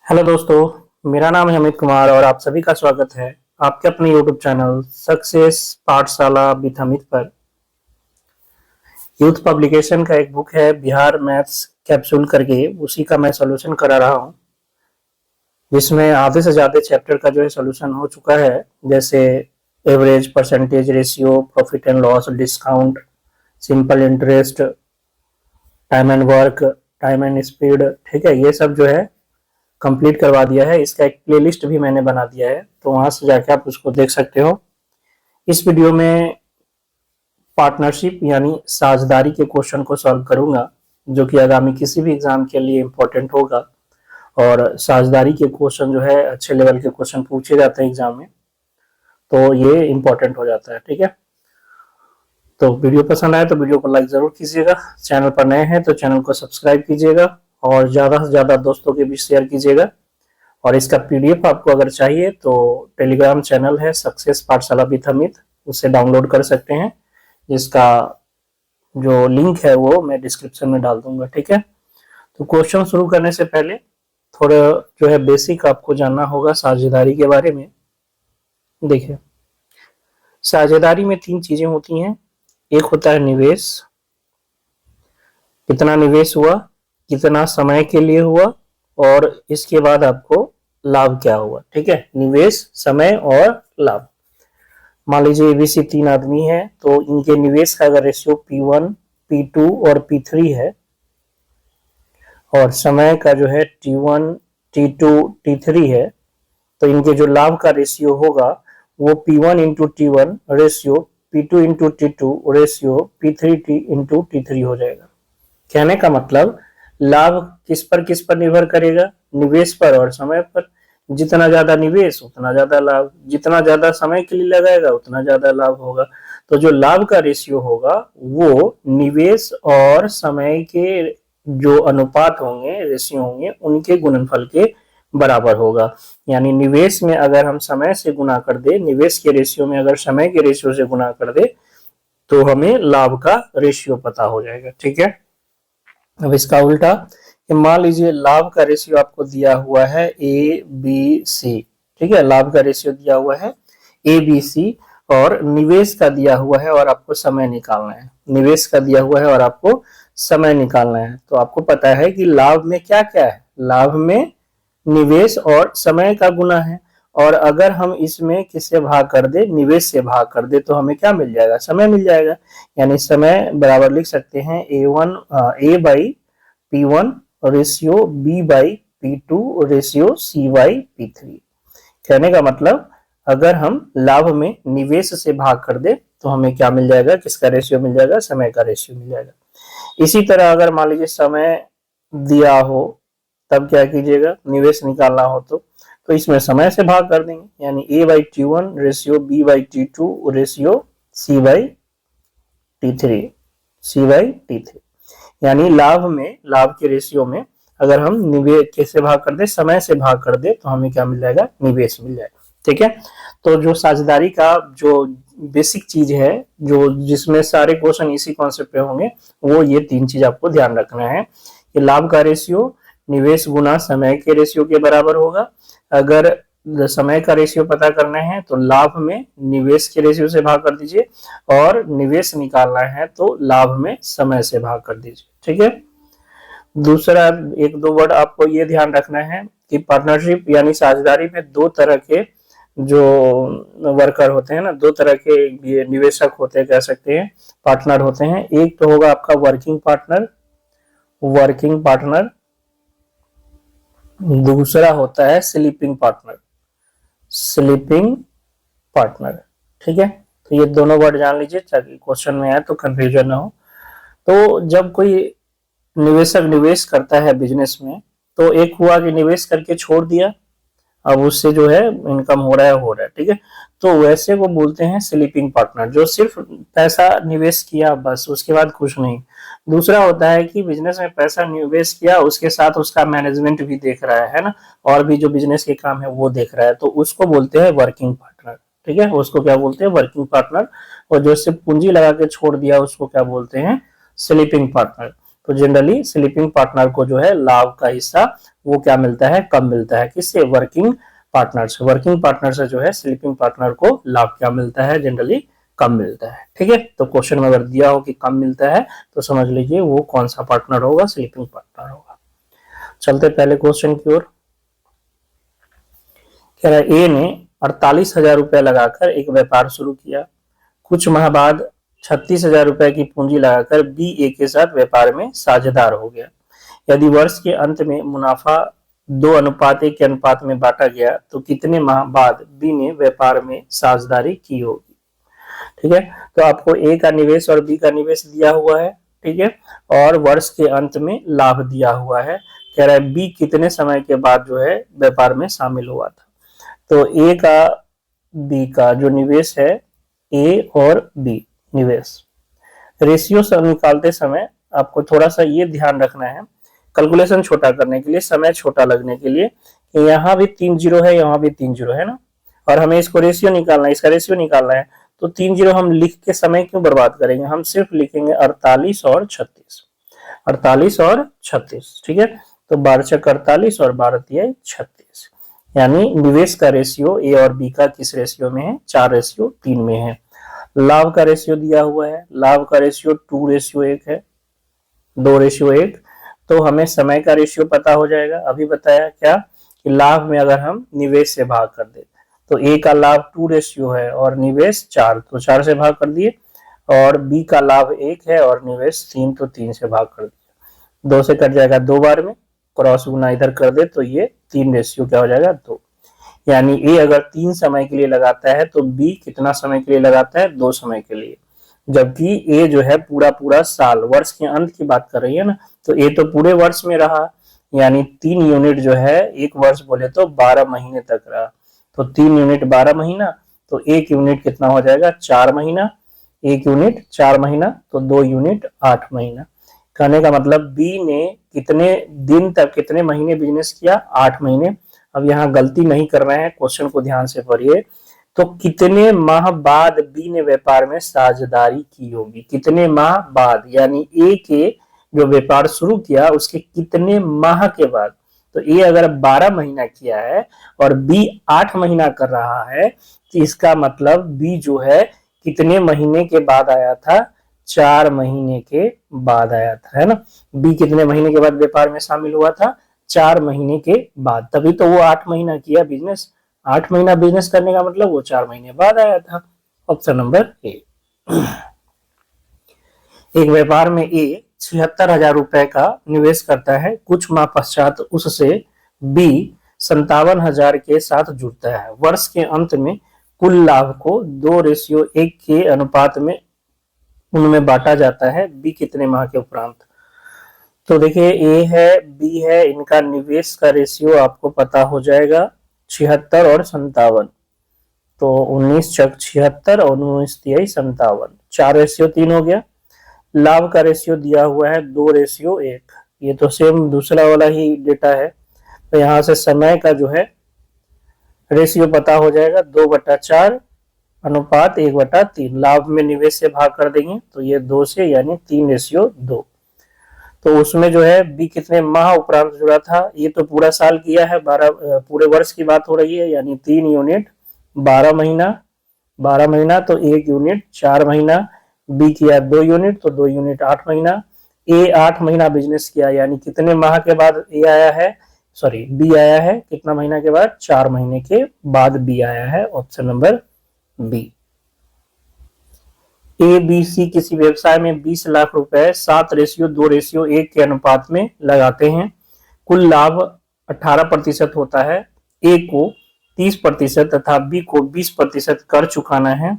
Hello दोस्तों, मेरा नाम है अमित कुमार और आप सभी का स्वागत है आपके अपने यूट्यूब चैनल सक्सेस पाठशाला विद अमित पर। यूथ पब्लिकेशन का एक बुक है बिहार मैथ्स कैप्सूल करके, उसी का मैं सॉल्यूशन करा रहा हूँ, जिसमें आधे से ज्यादा चैप्टर का जो है सॉल्यूशन हो चुका है। जैसे average, percentage, ratio, profit and loss, discount, simple interest, time and work, time and speed. ठीक है, ये सब जो है कंप्लीट करवा दिया है। इसका एक प्लेलिस्ट भी मैंने बना दिया है, तो वहां से जाके आप उसको देख सकते हो। इस वीडियो में पार्टनरशिप यानी साझेदारी के क्वेश्चन को सॉल्व करूंगा, जो कि आगामी किसी भी एग्जाम के लिए इंपॉर्टेंट होगा। और साझेदारी के क्वेश्चन जो है अच्छे लेवल के क्वेश्चन पूछे जाते हैं एग्जाम में, तो ये इंपॉर्टेंट हो जाता है। ठीक है, तो वीडियो पसंद आए तो वीडियो को लाइक जरूर कीजिएगा। चैनल पर नए हैं तो चैनल को सब्सक्राइब कीजिएगा और ज्यादा से ज्यादा दोस्तों के बीच शेयर कीजिएगा। और इसका पीडीएफ आपको अगर चाहिए तो टेलीग्राम चैनल है सक्सेस पाठशाला विद अमित, उससे डाउनलोड कर सकते हैं, जिसका जो लिंक है वो मैं डिस्क्रिप्शन में डाल दूंगा। ठीक है, तो क्वेश्चन शुरू करने से पहले थोड़ा जो है बेसिक आपको जानना होगा साझेदारी के बारे में। देखिए, साझेदारी में तीन चीजें होती हैं। एक होता है निवेश, कितना निवेश हुआ, कितना समय के लिए हुआ, और इसके बाद आपको लाभ क्या हुआ। ठीक है, निवेश, समय और लाभ। मान लीजिए एबीसी तीन आदमी है, तो इनके निवेश का अगर रेशियो P1, P2 और P3 है, और समय का जो है T1, T2, T3 है, तो इनके जो लाभ का रेशियो होगा वो P1 into T1 ratio P2 into T2 ratio P3 into T3 हो जाएगा। कहने का मतलब लाभ किस पर निर्भर करेगा? निवेश पर और समय पर। जितना ज्यादा निवेश उतना ज्यादा लाभ, जितना ज्यादा समय के लिए लगाएगा उतना ज्यादा लाभ होगा। तो जो लाभ का रेशियो होगा वो निवेश और समय के जो अनुपात होंगे, रेशियो होंगे, उनके गुणनफल के बराबर होगा। यानी निवेश में अगर हम समय से गुना कर दे, निवेश के रेशियो में अगर समय के रेशियो से गुना कर दे, तो हमें लाभ का रेशियो पता हो जाएगा। ठीक है, अब इसका उल्टा, मान लीजिए लाभ का रेशियो आपको दिया हुआ है ABC। ठीक है, लाभ का रेशियो दिया हुआ है ABC और निवेश का दिया हुआ है और आपको समय निकालना है। निवेश का दिया हुआ है और आपको समय निकालना है। तो आपको पता है कि लाभ में क्या क्या है? लाभ में निवेश और समय का गुना है। और अगर हम इसमें किससे भाग कर दे? निवेश से भाग कर दे, तो हमें क्या मिल जाएगा? समय मिल जाएगा। यानी समय बराबर लिख सकते हैं A by P1 ratio B by P2 ratio C by P3। कहने का मतलब अगर हम लाभ में निवेश से भाग कर दे तो हमें क्या मिल जाएगा? किसका रेशियो मिल जाएगा? समय का रेशियो मिल जाएगा। इसी तरह अगर मान लीजिए समय दिया हो, तब क्या कीजिएगा? निवेश निकालना हो तो इसमें समय से भाग कर देंगे। यानी A by T1 ratio B by T2 ratio C by T3। यानी लाभ के रेशियो में अगर हम निवेश कैसे भाग कर दे? समय से भाग कर दे, तो हमें क्या मिल जाएगा? निवेश मिल जाएगा। ठीक है, तो जो साझेदारी का जो बेसिक चीज है, जो जिसमें सारे क्वेश्चन इसी कॉन्सेप्ट पे होंगे, वो ये तीन चीज आपको ध्यान रखना है कि लाभ का रेशियो निवेश गुना समय के रेशियो के बराबर होगा। अगर समय का रेशियो पता करना है तो लाभ में निवेश के रेशियो से भाग कर दीजिए, और निवेश निकालना है तो लाभ में समय से भाग कर दीजिए। ठीक है, दूसरा एक दो वर्ड आपको ये ध्यान रखना है कि पार्टनरशिप यानी साझेदारी में दो तरह के जो वर्कर होते हैं ना, दो तरह के ये निवेशक होते हैं, कह सकते हैं पार्टनर होते हैं। एक तो होगा आपका वर्किंग पार्टनर, दूसरा होता है स्लीपिंग पार्टनर। ठीक है, तो ये दोनों वर्ड जान लीजिए ताकि क्वेश्चन में आए तो कंफ्यूजन ना हो। तो जब कोई निवेशक निवेश करता है बिजनेस में, तो एक हुआ कि निवेश करके छोड़ दिया, अब उससे जो है इनकम हो रहा है। ठीक है, तो वैसे को बोलते हैं स्लीपिंग पार्टनर, जो सिर्फ पैसा निवेश किया बस, उसके बाद कुछ नहीं। दूसरा होता है कि बिजनेस में पैसा निवेश किया, उसके साथ उसका मैनेजमेंट भी देख रहा है ना, और भी जो बिजनेस के काम है वो देख रहा है, तो उसको बोलते हैं वर्किंग पार्टनर। ठीक है, उसको क्या बोलते हैं? Working partner. और जो सिर्फ पूंजी लगा के छोड़ दिया उसको क्या बोलते हैं? Sleeping partner. तो जनरली स्लीपिंग पार्टनर को जो है लाभ का हिस्सा वो क्या मिलता है, कम मिलता है। किससे? वर्किंग पार्टनर से। वर्किंग पार्टनर से जो है स्लीपिंग पार्टनर को लाभ क्या मिलता है, जनरली कम मिलता है। ठीक है, तो क्वेश्चन में अगर दिया हो कि कम मिलता है तो समझ लीजिए वो कौन सा पार्टनर होगा, स्लीपिंग पार्टनर होगा। चलते पहले क्वेश्चन की ओर। कह रहा है ए ने 48,000 रुपए लगाकर एक व्यापार शुरू किया। कुछ माह बाद 36,000 रुपए की पूंजी लगाकर बी ए के साथ व्यापार में साझेदार हो गया। यदि वर्ष के अंत में मुनाफा 2:1 के अनुपात में बांटा गया तो कितने माह बाद बी ने व्यापार में साझेदारी की होगी। ठीक है, तो आपको ए का निवेश और बी का निवेश दिया हुआ है। ठीक है, और वर्ष के अंत में लाभ दिया हुआ है। कह रहा है बी कितने समय के बाद जो है व्यापार में शामिल हुआ था। तो ए का बी का जो निवेश है, ए और बी निवेश रेशियो से निकालते समय आपको थोड़ा सा ये ध्यान रखना है, कैलकुलेशन छोटा करने के लिए, समय छोटा लगने के लिए, कि यहाँ भी 3 जीरो है, यहाँ भी 3 जीरो है ना, और हमें इसको रेशियो निकालना है, इसका रेशियो निकालना है। तो 3 जीरो हम लिख के समय क्यों बर्बाद करेंगे, हम सिर्फ लिखेंगे 48 और 36, 48 और 36। ठीक है, तो 12 × 48 और 12 × 36, यानी निवेश का रेशियो ए और बी का किस रेशियो में है, 4:3 में है। लाभ का रेशियो दिया हुआ है, लाभ का रेशियो 2:1 है, 2:1। तो हमें समय का रेशियो पता हो जाएगा। अभी बताया क्या कि लाभ में अगर हम निवेश से भाग कर दे तो ए का लाभ 2 है और निवेश 4, तो 4 से भाग कर दिए, और बी का लाभ 1 है और निवेश 3, तो 3 से भाग कर दिया। 2 से कट जाएगा 2 बार में, क्रॉस गुना इधर कर दे तो ये 3 क्या हो जाएगा, 2। यानी ए अगर 3 समय के लिए लगाता है तो बी कितना समय के लिए लगाता है, 2 समय के लिए। जबकि ए जो है पूरा पूरा साल, वर्ष के अंत की बात कर रही है ना, तो ए तो पूरे वर्ष में रहा, यानी 3 यूनिट जो है, एक वर्ष बोले तो 12 महीने तक रहा, तो 3 यूनिट 12 महीना, तो 1 यूनिट कितना हो जाएगा, 4 महीना, 1 यूनिट 4 महीना, तो 2 यूनिट 8 महीना। कहने का मतलब बी ने कितने दिन तक, कितने महीने बिजनेस किया, 8 महीने। अब यहाँ गलती नहीं करना है, क्वेश्चन को ध्यान से पढ़िए। तो कितने माह बाद बी ने व्यापार में साझेदारी की होगी, कितने माह बाद, यानी ए के जो व्यापार शुरू किया उसके कितने माह के बाद। तो ए अगर 12 महीना किया है और बी 8 महीना कर रहा है, तो इसका मतलब बी जो है कितने महीने के बाद आया था, 4 महीने के बाद आया था, है ना। बी कितने महीने के बाद व्यापार में शामिल हुआ था, 4 महीने के बाद, तभी तो वो 8 महीना किया बिजनेस। 8 महीना बिजनेस करने का मतलब वो 4 महीने बाद आया था। ऑप्शन नंबर ए। एक व्यापार में ए 76,000 रुपए का निवेश करता है। कुछ माह पश्चात उससे बी 57,000 के साथ जुड़ता है। वर्ष के अंत में कुल लाभ को 2:1 के अनुपात में उनमें बांटा जाता है, बी कितने माह के उपरांत। तो देखिए ए है, बी है, इनका निवेश का रेशियो आपको पता हो जाएगा 76 और 57। तो 19 × 76 और 19 × 57, 4:3 हो गया। लाभ का रेशियो दिया हुआ है 2:1, ये तो सेम दूसरा वाला ही डेटा है। तो यहाँ से समय का जो है रेशियो पता हो जाएगा, 2/4 अनुपात 1/3। लाभ में निवेश से भाग कर देंगे तो ये 2 से, यानी 3:2। तो उसमें जो है बी कितने माह उपरांत जुड़ा था, ये तो पूरा साल किया है, 12 पूरे वर्ष की बात हो रही है, यानी 3 यूनिट 12 महीना, 12 महीना, तो 1 यूनिट 4 महीना। बी किया 2 यूनिट, तो 2 यूनिट 8 महीना। ए 8 महीना बिजनेस किया, यानी कितने माह के बाद ए आया है, सॉरी बी आया है, कितना महीना के बाद, 4 महीने के बाद बी आया है। Option number B. A B C किसी व्यवसाय में 20 लाख रुपए 7:2:1 के अनुपात में लगाते हैं। कुल लाभ 18% होता है। ए को 30% तथा बी को 20% कर चुकाना है।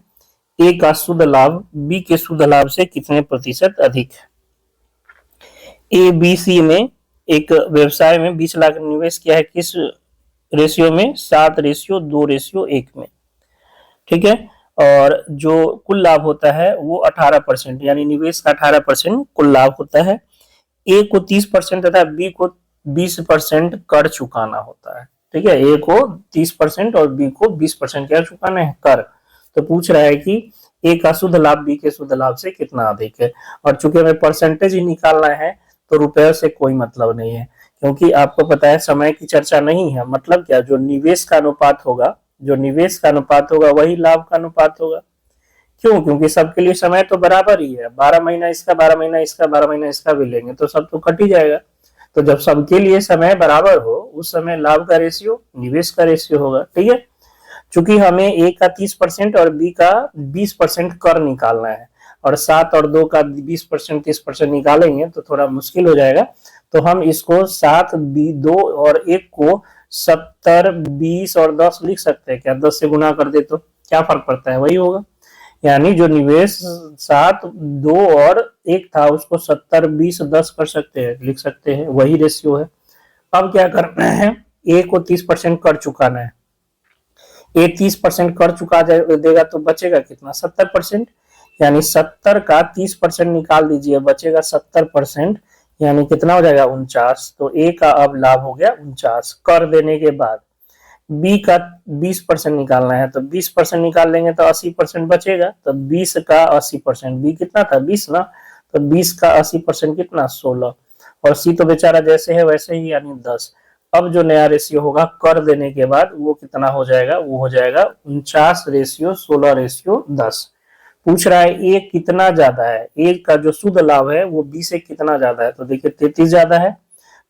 ए का शुद्ध लाभ बी के शुद्ध लाभ से कितने प्रतिशत अधिक है। ए बी सी ने एक व्यवसाय में 20 लाख निवेश किया है, किस रेशियो में, 7:2:1 में। ठीक है, और जो कुल लाभ होता है वो 18%, यानी निवेश का 18% कुल लाभ होता है। ए को 30% तथा बी को 20% कर चुकाना होता है। ठीक है, ए को 30% और बी को 20% क्या चुकाना है, कर। तो पूछ रहा है कि ए का शुद्ध लाभ बी के शुद्ध लाभ से कितना अधिक है, और चूंकि हमें परसेंटेज ही निकालना है तो रुपए से कोई मतलब नहीं है, क्योंकि आपको पता है समय की चर्चा नहीं है। मतलब क्या, जो निवेश का अनुपात होगा, जो निवेश का अनुपात होगा वही लाभ का अनुपात होगा। क्यों? क्योंकि सबके लिए समय तो बराबर ही है, 12 महीना इसका, 12 महीना इसका, 12 महीना इसका भी लेंगे तो सब तो कट ही जाएगा। तो जब सबके लिए समय बराबर हो, उस समय लाभ का रेशियो निवेश का रेशियो होगा। ठीक है, चूंकि हमें ए का 30% और बी का 20% कर निकालना है, और 7 और 2 का 20% 30% निकालेंगे तो थोड़ा मुश्किल हो जाएगा। तो हम इसको 7 2 और 1 को 70 20 और 10 लिख सकते हैं क्या? 10 से गुना कर दे तो क्या फर्क पड़ता है, वही होगा। यानी जो निवेश 7 2 और 1 था उसको 70 20 10 कर सकते हैं, लिख सकते हैं, वही रेशियो है। अब क्या करना है, ए को 30% कर चुकाना है। ए 30% कर चुका देगा तो बचेगा कितना, 70%। यानी 70 का 30% निकाल दीजिए, बचेगा 70%, यानी कितना हो जाएगा, 49। तो ए का अब लाभ हो गया 49 कर देने के बाद। बी का 20% निकालना है, तो 20% निकाल लेंगे तो 80% बचेगा। तो 20 का 80%, बी कितना था 20 ना, तो 20 का 80% कितना 16, और सी तो बेचारा जैसे है वैसे ही, यानी 10। अब जो नया रेशियो होगा कर देने के बाद वो कितना हो जाएगा, वो हो जाएगा 49/16/10। पूछ रहा है ए कितना ज्यादा है, ए का जो शुद्ध लाभ है वो बी से कितना ज्यादा है, तो देखिए 33 ज्यादा है।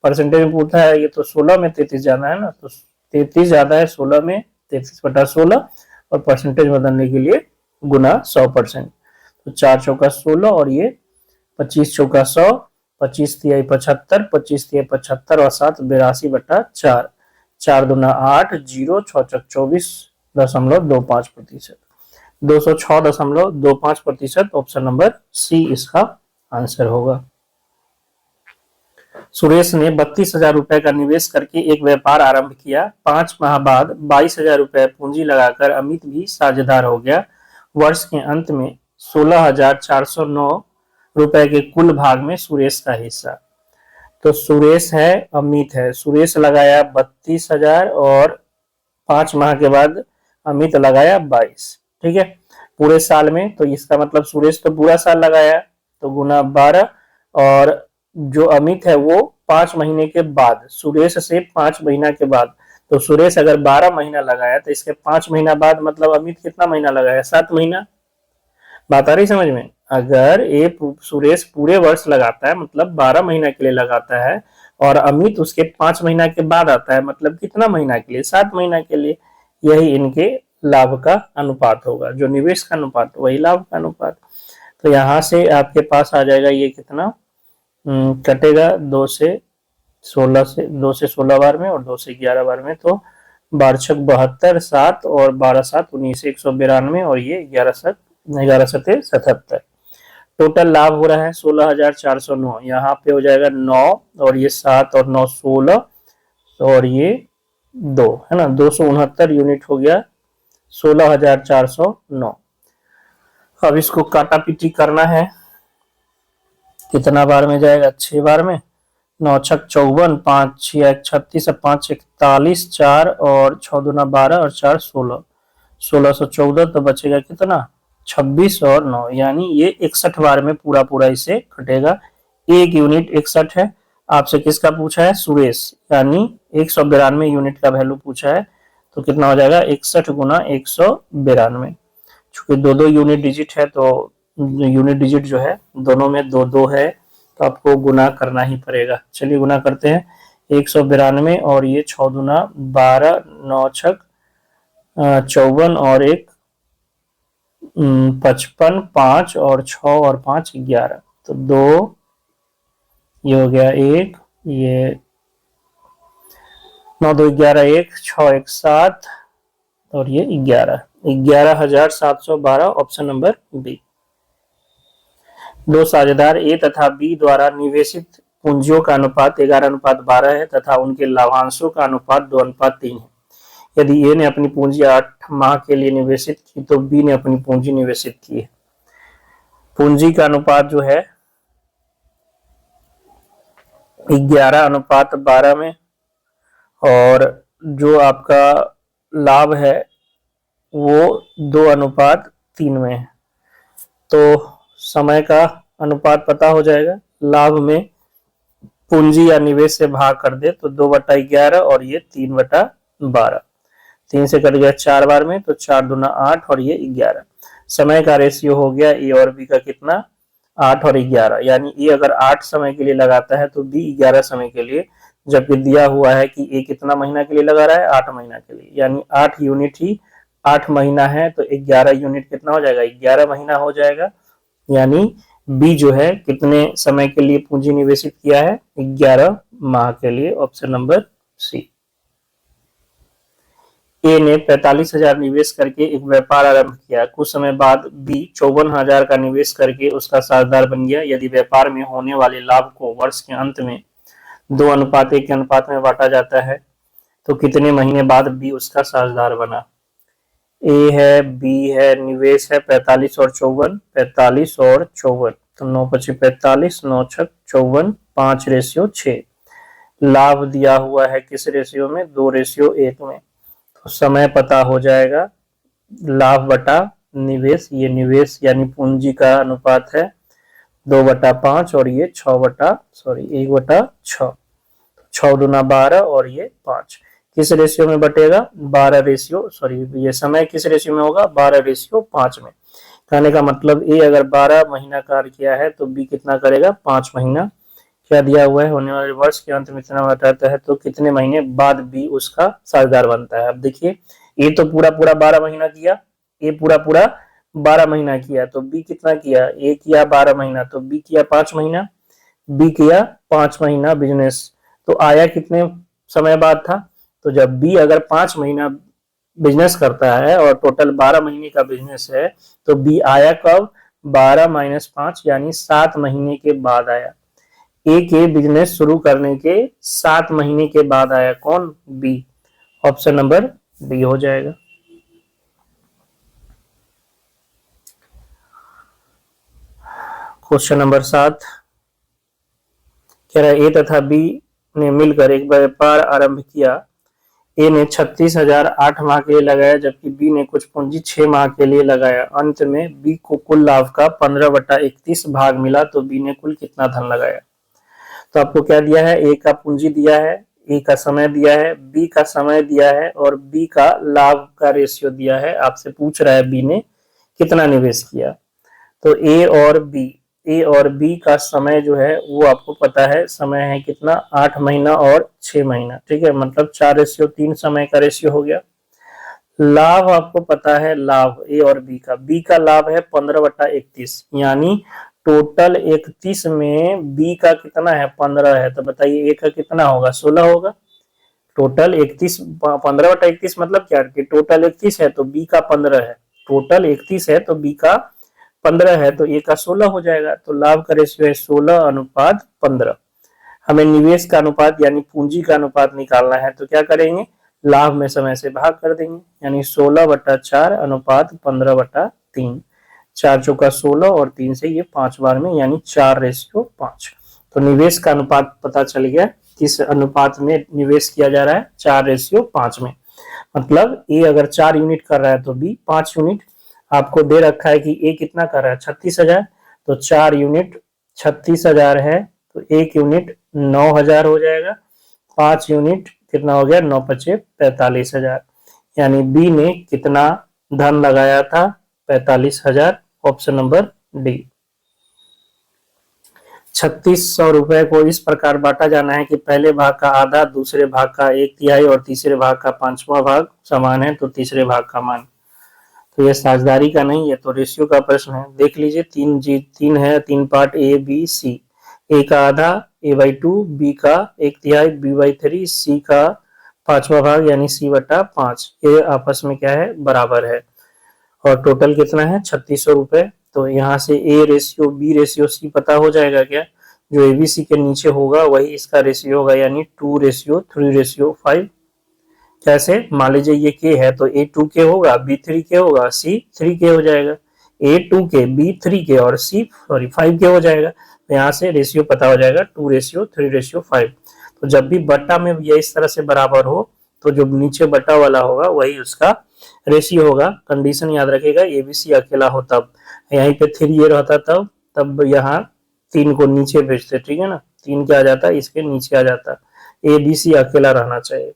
परसेंटेज में पूछा है, ये तो 16 में 33 ज्यादा है ना, तो 33 ज्यादा है 16 में, 33/16, और परसेंटेज बदलने के लिए गुना 100%। तो 4 चौका 16 और ये 25 चौका 100, 25 तिहाई 75, 25 तिहाई 75 और 7 82/4, 4 दूना 8, 0 6 चौक 24.25%, 206.25%। ऑप्शन नंबर सी इसका आंसर होगा। सुरेश ने 32,000 रुपए का निवेश करके एक व्यापार आरंभ किया। 5 माह बाद 22,000 रुपए पूंजी लगाकर अमित भी साझेदार हो गया। वर्ष के अंत में 16,409 रुपए के कुल भाग में सुरेश का हिस्सा। तो सुरेश है, अमित है। सुरेश लगाया 32,000 और 5 माह के बाद अमित लगाया 22। ठीक है, पूरे साल में, तो इसका मतलब सुरेश तो पूरा साल लगाया, तो गुना 12, और जो अमित है वो 5 महीने के बाद, सुरेश से 5 महीना के बाद। तो सुरेश अगर 12 महीना लगाया तो इसके 5 महीना बाद मतलब अमित कितना महीना लगाया, 7 महीना। बात आ रही समझ में? अगर ये सुरेश पूरे वर्ष लगाता है मतलब 12 महीना के लिए लगाता है, और अमित उसके 5 महीना के बाद आता है मतलब कितना महीना के लिए, 7 महीना के लिए। यही इनके लाभ का अनुपात होगा, जो निवेश का अनुपात वही लाभ का अनुपात। तो यहां से आपके पास आ जाएगा ये कितना, कटेगा 2 से 16 बार में और 2 से 11 बार में, तो 12 72, 7 और 12 7 19, 192, और ये 11 7 77। टोटल लाभ हो रहा है 16,409। यहाँ पे हो जाएगा 9 और ये 7 और 9 16 और ये 2 है ना, 269 यूनिट हो गया 16,409। अब इसको काटा पीटी करना है, कितना बार में जाएगा, 6 बार में। 9 छक 54, 5 6 36, 5 41, 4 और 6 दूना 12 और 4 16, 1614। तो बचेगा कितना, 26 और 9, यानी ये 61 बार में पूरा पूरा इसे कटेगा। एक यूनिट 61 है। आपसे किसका पूछा है, सुरेश, यानी 192 यूनिट का वैल्यू पूछा है। तो कितना हो जाएगा, 61 गुना 192। चूंकि 2 यूनिट डिजिट है तो यूनिट डिजिट जो है दोनों में 2 है, तो आपको गुना करना ही पड़ेगा। चलिए गुना करते हैं, 192 और ये 6 दूना 12, 9 छक 54 और 1 55, 5 और 6 और 5 11, तो 2, ये हो गया 1, ये 9 2 11, 1 6 1 7 और ये 11,712। Option number B. 2 साझेदार ए तथा बी द्वारा निवेशित पूंजियों का अनुपात 11:12 है तथा उनके लाभांशों का अनुपात 2:3 है। यदि ए ने अपनी पूंजी 8 माह के लिए निवेशित की तो बी ने अपनी पूंजी निवेशित की है। पूंजी का अनुपात जो है 11:12 में, और जो आपका लाभ है वो 2:3 में है। तो समय का अनुपात पता हो जाएगा। लाभ में पूंजी या निवेश से भाग कर दे तो 2/11 और ये 3/12। 3 से कट गया 4 बार में, तो 4 दूना 8 और ये 11। समय का रेशियो हो गया ए और बी का कितना, 8 और 11। यानी ए अगर 8 समय के लिए लगाता है तो बी 11 समय के लिए, जबकि दिया हुआ है कि ए कितना महीना के लिए लगा रहा है, 8 महीना के लिए। यानी 8 यूनिट ही 8 महीना है, तो 11 यूनिट कितना हो जाएगा, 11 महीना हो जाएगा। यानी बी जो है कितने समय के लिए पूंजी निवेशित किया है, 11 माह के लिए। Option number C. ए ने 45,000 निवेश करके एक व्यापार आरंभ किया। कुछ समय बाद बी 54,000 का निवेश करके उसका साझेदार बन गया। यदि व्यापार में होने वाले लाभ को वर्ष के अंत में 2:1 के अनुपात में बांटा जाता है तो कितने महीने बाद बी उसका साझेदार बना। ए है, बी है, निवेश है 45 और 54, 45 और 54, तो 9×5 45, 9×6 54, 5:6। लाभ दिया हुआ है किस रेशियो में, 2:1 में। तो समय पता हो जाएगा, लाभ बटा निवेश, ये निवेश यानी पूंजी का अनुपात है 2/5 और ये 1/6। 6 दूना 12 और ये 5। किस रेशियो में बटेगा, 12 रेशियो, सॉरी ये समय किस रेशियो में होगा, 12:5 में। कहने का मतलब ए अगर 12 महीना कार्य किया है तो बी कितना करेगा, 5 महीना। क्या दिया हुआ है, होने वाले वर्ष के अंत में इतना बताता है तो कितने महीने बाद बी उसका साझेदार बनता है। अब देखिए ए तो पूरा 12 महीना किया, ए पूरा 12 महीना किया, तो बी कितना किया, ए किया 12 महीना, तो बी किया 5 महीना। बी किया 5 महीना बिजनेस, तो आया कितने समय बाद था, तो जब बी अगर 5 महीना बिजनेस करता है और टोटल 12 महीने का बिजनेस है, तो बी आया कब, 12 - 5 यानी 7 महीने के बाद आया। ए के बिजनेस शुरू करने के 7 महीने के बाद आया कौन, बी। ऑप्शन नंबर बी हो जाएगा। क्वेश्चन नंबर 7 कह रहा है ए तथा बी ने मिलकर एक व्यापार आरंभ किया। ए ने 36,000 8 माह के लिए लगाया, जबकि बी ने कुछ पूंजी 6 माह के लिए लगाया। अंत में बी को कुल लाभ का 15/31 भाग मिला, तो बी ने कुल कितना धन लगाया। तो आपको क्या दिया है, ए का पूंजी दिया है, ए का समय दिया है, बी का समय दिया है और बी का लाभ का रेशियो दिया है। आपसे पूछ रहा है बी ने कितना निवेश किया। तो ए और बी का समय जो है वो आपको पता है, समय है कितना, 8 महीना और 6 महीना। ठीक है, मतलब 4:3 समय का रेशियो हो गया। लाभ आपको पता है, लाभ ए और बी का लाभ है 15/31, यानी टोटल 31 में बी का कितना है, 15 है, तो बताइए ए का कितना होगा, 16 होगा। टोटल 31, 15/31 मतलब क्या, कि टोटल 31 है तो बी का 15 है, टोटल 31 है तो बी का 15 है, तो ए का 16 हो जाएगा। तो लाभ का रेशियो है 16:15। हमें निवेश का अनुपात यानी पूंजी का अनुपात निकालना है, तो क्या करेंगे, लाभ में समय से भाग कर देंगे, यानी 16/4 अनुपात 15/3। 4 चौका 16 और 3 से ये 5 बार में, यानी 4:5। तो निवेश का अनुपात पता चल गया, किस अनुपात में निवेश किया जा रहा है, 4:5 में। मतलब ए अगर 4 यूनिट कर रहा है तो बी 5 यूनिट। आपको दे रखा है कि ए कितना कर रहा है, 36,000, तो 4 यूनिट 36,000 है, तो 1 यूनिट 9,000 हो जाएगा। 5 यूनिट कितना हो गया, 9×5 45,000। यानी बी ने कितना धन लगाया था, 45,000। Option number D. 3600 रुपए को इस प्रकार बांटा जाना है कि पहले भाग का आधा, दूसरे भाग का 1/3 और तीसरे भाग का 5वां भाग समान है, तो तीसरे भाग का मान। तो ये साझेदारी का नहीं, ये तो रेशियो का प्रश्न है। देख लीजिए, 3 है, 3 पार्ट ए बी सी। ए का आधा A/2, बी का 1/3 B/3, सी का 5वां भाग यानी C/5। ये आपस में क्या है, बराबर है। और टोटल कितना है, 3600 रुपए। तो यहाँ से A ratio B ratio C पता हो जाएगा क्या, जो ABC के नीचे होगा वही इसका रेशियो होगा, यानी 2:3:5। कैसे, मान लीजिए ये के है तो A 2K होगा, B 3K होगा, C 3K हो जाएगा। A 2K, B 3K और C 5K हो जाएगा। तो यहाँ से रेशियो पता हो जाएगा, 2:3:5। तो जब भी बट्टा में ये इस तरह से बराबर हो, तो जो नीचे बट्टा वाला होगा वही उसका रेशियो होगा। कंडीशन याद रखेगा, ABC अकेला हो तब, यहीं पे 3 ये रहता तब यहाँ 3 को नीचे भेजते, ठीक है ना। 3 क्या आ जाता, इसके नीचे आ जाता, ए बी सी अकेला रहना चाहिए।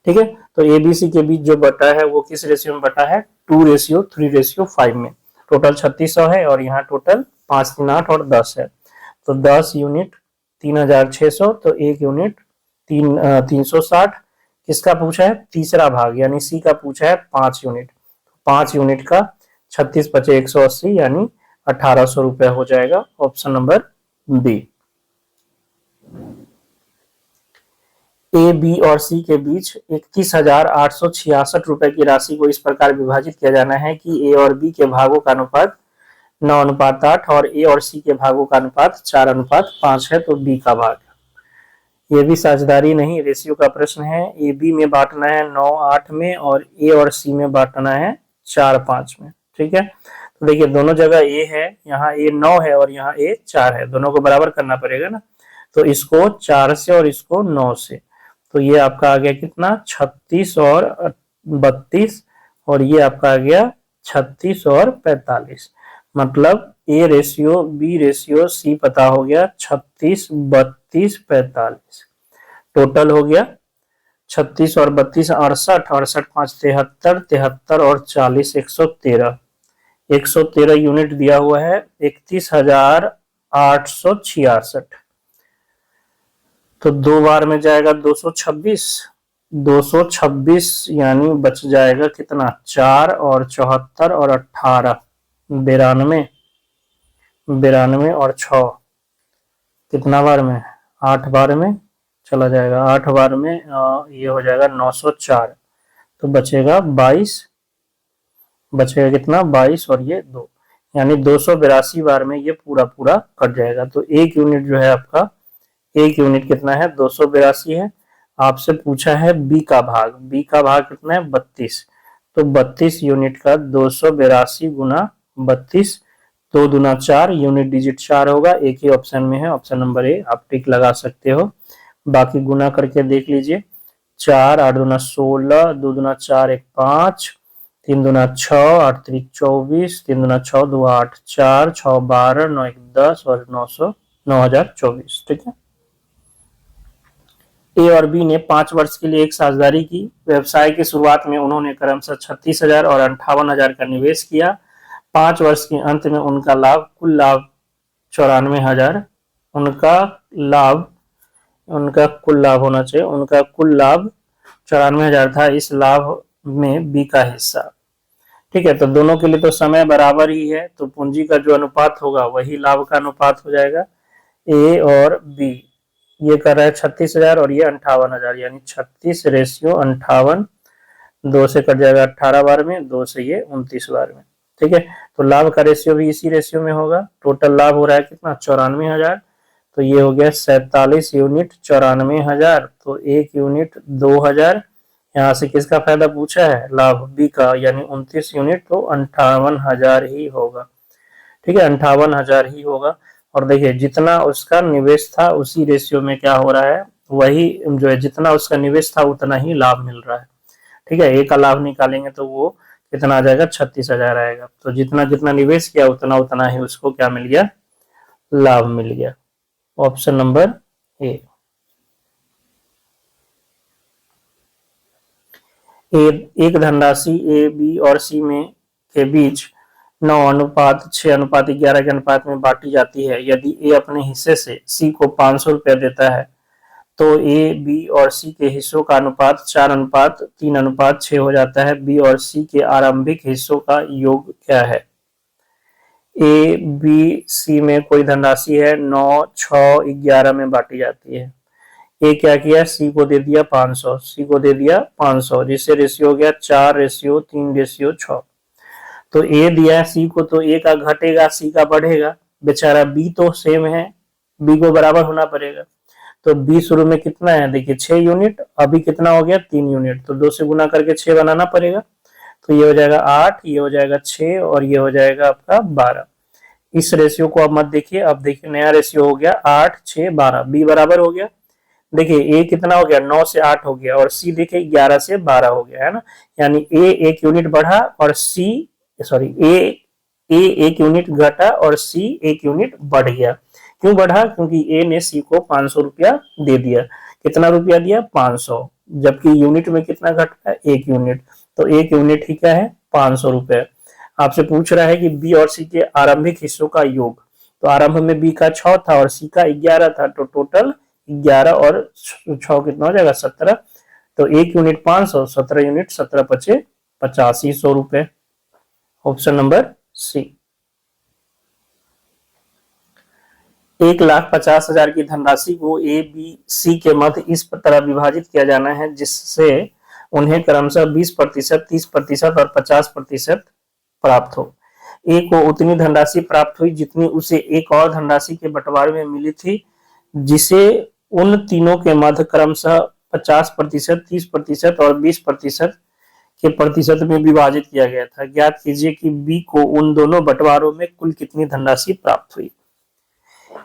ठीक है, तो ए बी सी के बीच जो बटा है वो किस रेशियो में बटा है, 2:3:5 में। टोटल 3600 है और यहाँ टोटल 5 3 8 और 10 है, तो 10 यूनिट 3600, तो 1 यूनिट 360। किसका पूछा है, तीसरा भाग यानी सी का पूछा है 5 यूनिट, 5 यूनिट का 36 बचे 180 यानी 1800 रुपए हो जाएगा, option number B. A B और सी के बीच 31,866 रुपए की राशि को इस प्रकार विभाजित किया जाना है कि ए और बी के भागों का अनुपात 9:8 और ए और सी के भागों का अनुपात 4:5 है, तो बी का भाग। ये भी साझेदारी नहीं रेशियो का प्रश्न है। ए बी में बांटना है 9:8 में और ए और सी में बांटना है 4:5 में। ठीक है, तो देखिए दोनों जगह ए है, यहाँ ए 9 है और यहाँ ए 4 है, दोनों को बराबर करना पड़ेगा ना, तो इसको 4 से और इसको 9 से, तो ये आपका आ गया कितना, 36 और 32, और ये आपका आ गया 36 और 45, मतलब A ratio B ratio C पता हो गया, 36 32 45, टोटल हो गया 36 और 32 68, 68 5 73, 73 और 40 113, 113 यूनिट दिया हुआ है, 31,866, तो 2 बार में जाएगा 226, 226 यानी बच जाएगा कितना, 4 और 74 और 18, 92, 92 और 6 कितना बार में, 8 बार में चला जाएगा, 8 बार में ये हो जाएगा 904, तो बचेगा 22, बचेगा कितना 22 और ये 2, यानी 282 बार में ये पूरा पूरा कट जाएगा। तो 1 यूनिट जो है आपका, 1 यूनिट कितना है, 282 है। आपसे पूछा है बी का भाग, बी का भाग कितना है 32, तो 32 यूनिट का 282 गुना 32, 2 दूना 4, यूनिट डिजिट 4 होगा, एक ही ऑप्शन में है, ऑप्शन नंबर ए, आप टिक लगा सकते हो। बाकी गुना करके देख लीजिए, 4 8 दूना 16, 2 दूना 4 1 5, 3 दूना 6, 8 3 24, 3 दूना 6 2 8 4, 6 12, 9 1 10 और 9024। ठीक है, ए और बी ने 5 वर्ष के लिए एक साझेदारी की। व्यवसाय की शुरुआत में उन्होंने क्रमशः 36,000 और 58,000 का निवेश किया। 5 वर्ष के अंत में उनका लाभ, कुल लाभ 94,000, उनका कुल लाभ होना चाहिए, उनका कुल लाभ 94,000 था, इस लाभ में बी का हिस्सा। ठीक है, तो दोनों के लिए तो समय बराबर ही है, तो पूंजी का जो अनुपात होगा वही लाभ का अनुपात हो जाएगा। ए और बी ये कर रहा है 36,000 और ये 58,000, यानी 36:58, 2 से कट जाएगा 18 बार में, 2 से ये 29 बार में। ठीक है, तो लाभ का रेशियो भी इसी रेशियो में होगा। टोटल लाभ हो रहा है कितना, 94,000, तो ये हो गया 47 यूनिट 94,000, तो 1 यूनिट 2,000, यहाँ से किसका फायदा पूछा है, लाभ बी का, यानी 29 यूनिट, तो 58,000 ही होगा। ठीक है, 58,000 ही होगा। और देखिए जितना उसका निवेश था उसी रेशियो में क्या हो रहा है, वही जो है जितना उसका निवेश था उतना ही लाभ मिल रहा है। ठीक है, ए का लाभ निकालेंगे तो वो कितना आ जाएगा, 36,000 आएगा, तो जितना जितना निवेश किया उतना उतना ही उसको क्या मिल गया, लाभ मिल गया, ऑप्शन नंबर ए। एक धनराशि ए बी और सी में के बीच 9:6:11 के अनुपात में बांटी जाती है। यदि ए अपने हिस्से से सी को 500 रुपया देता है तो ए बी और सी के हिस्सों का अनुपात 4:3:6 हो जाता है। बी और सी के आरंभिक हिस्सों का योग क्या है। ए बी सी में कोई धनराशि है, 9:6:11 में बांटी जाती है। ए क्या किया, सी को दे दिया 500, सी को दे दिया 500, जिससे रेशियो हो गया 4:3:6। तो ए दिया सी को, तो ए का घटेगा सी का बढ़ेगा, बेचारा बी तो सेम है, बी को बराबर होना पड़ेगा। तो बी शुरू में कितना है, देखिए 6 यूनिट, अभी कितना हो गया 3 यूनिट, तो 2 से गुना करके 6 बनाना पड़ेगा, तो ये हो जाएगा 8, ये हो जाएगा 6 और ये हो जाएगा आपका 12। इस रेशियो को अब मत देखिए, अब देखिए नया रेशियो हो गया 8 6 12, बी बराबर हो गया। देखिए ए कितना हो गया, 9 से 8 हो गया, और सी देखिए 11 से 12 हो गया, है ना, यानी ए 1 यूनिट बढ़ा और ए 1 यूनिट घटा और सी 1 यूनिट बढ़ गया। क्यों बढ़ा? क्योंकि ए ने सी को 500 रुपया दे दिया। कितना रुपया दिया? 500, जबकि यूनिट में कितना घट रहा है? 1 यूनिट। तो 1 यूनिट ही क्या है? 500 रुपए। आपसे पूछ रहा है कि बी और सी के आरंभिक हिस्सों का योग। तो आरंभ में बी का 6 था और सी का 11 था, तो टोटल 11 और 6 कितना हो जाएगा? 17। तो 1 यूनिट 500, 17 यूनिट 17 पचे 8500 रुपए। ऑप्शन नंबर सी। 1,50,000 की धनराशि को ए बी सी के मध्य इस तरह विभाजित किया जाना है जिससे उन्हें क्रमशः 20%, 30% और 50% प्राप्त हो। ए को उतनी धनराशि प्राप्त हुई जितनी उसे एक और धनराशि के बंटवारे में मिली थी, जिसे उन तीनों के मध्य क्रमशः 50%, 30% और 20% के प्रतिशत में विभाजित किया गया था। ज्ञात कीजिए कि बी को उन दोनों बंटवारों में कुल कितनी धनराशि प्राप्त हुई।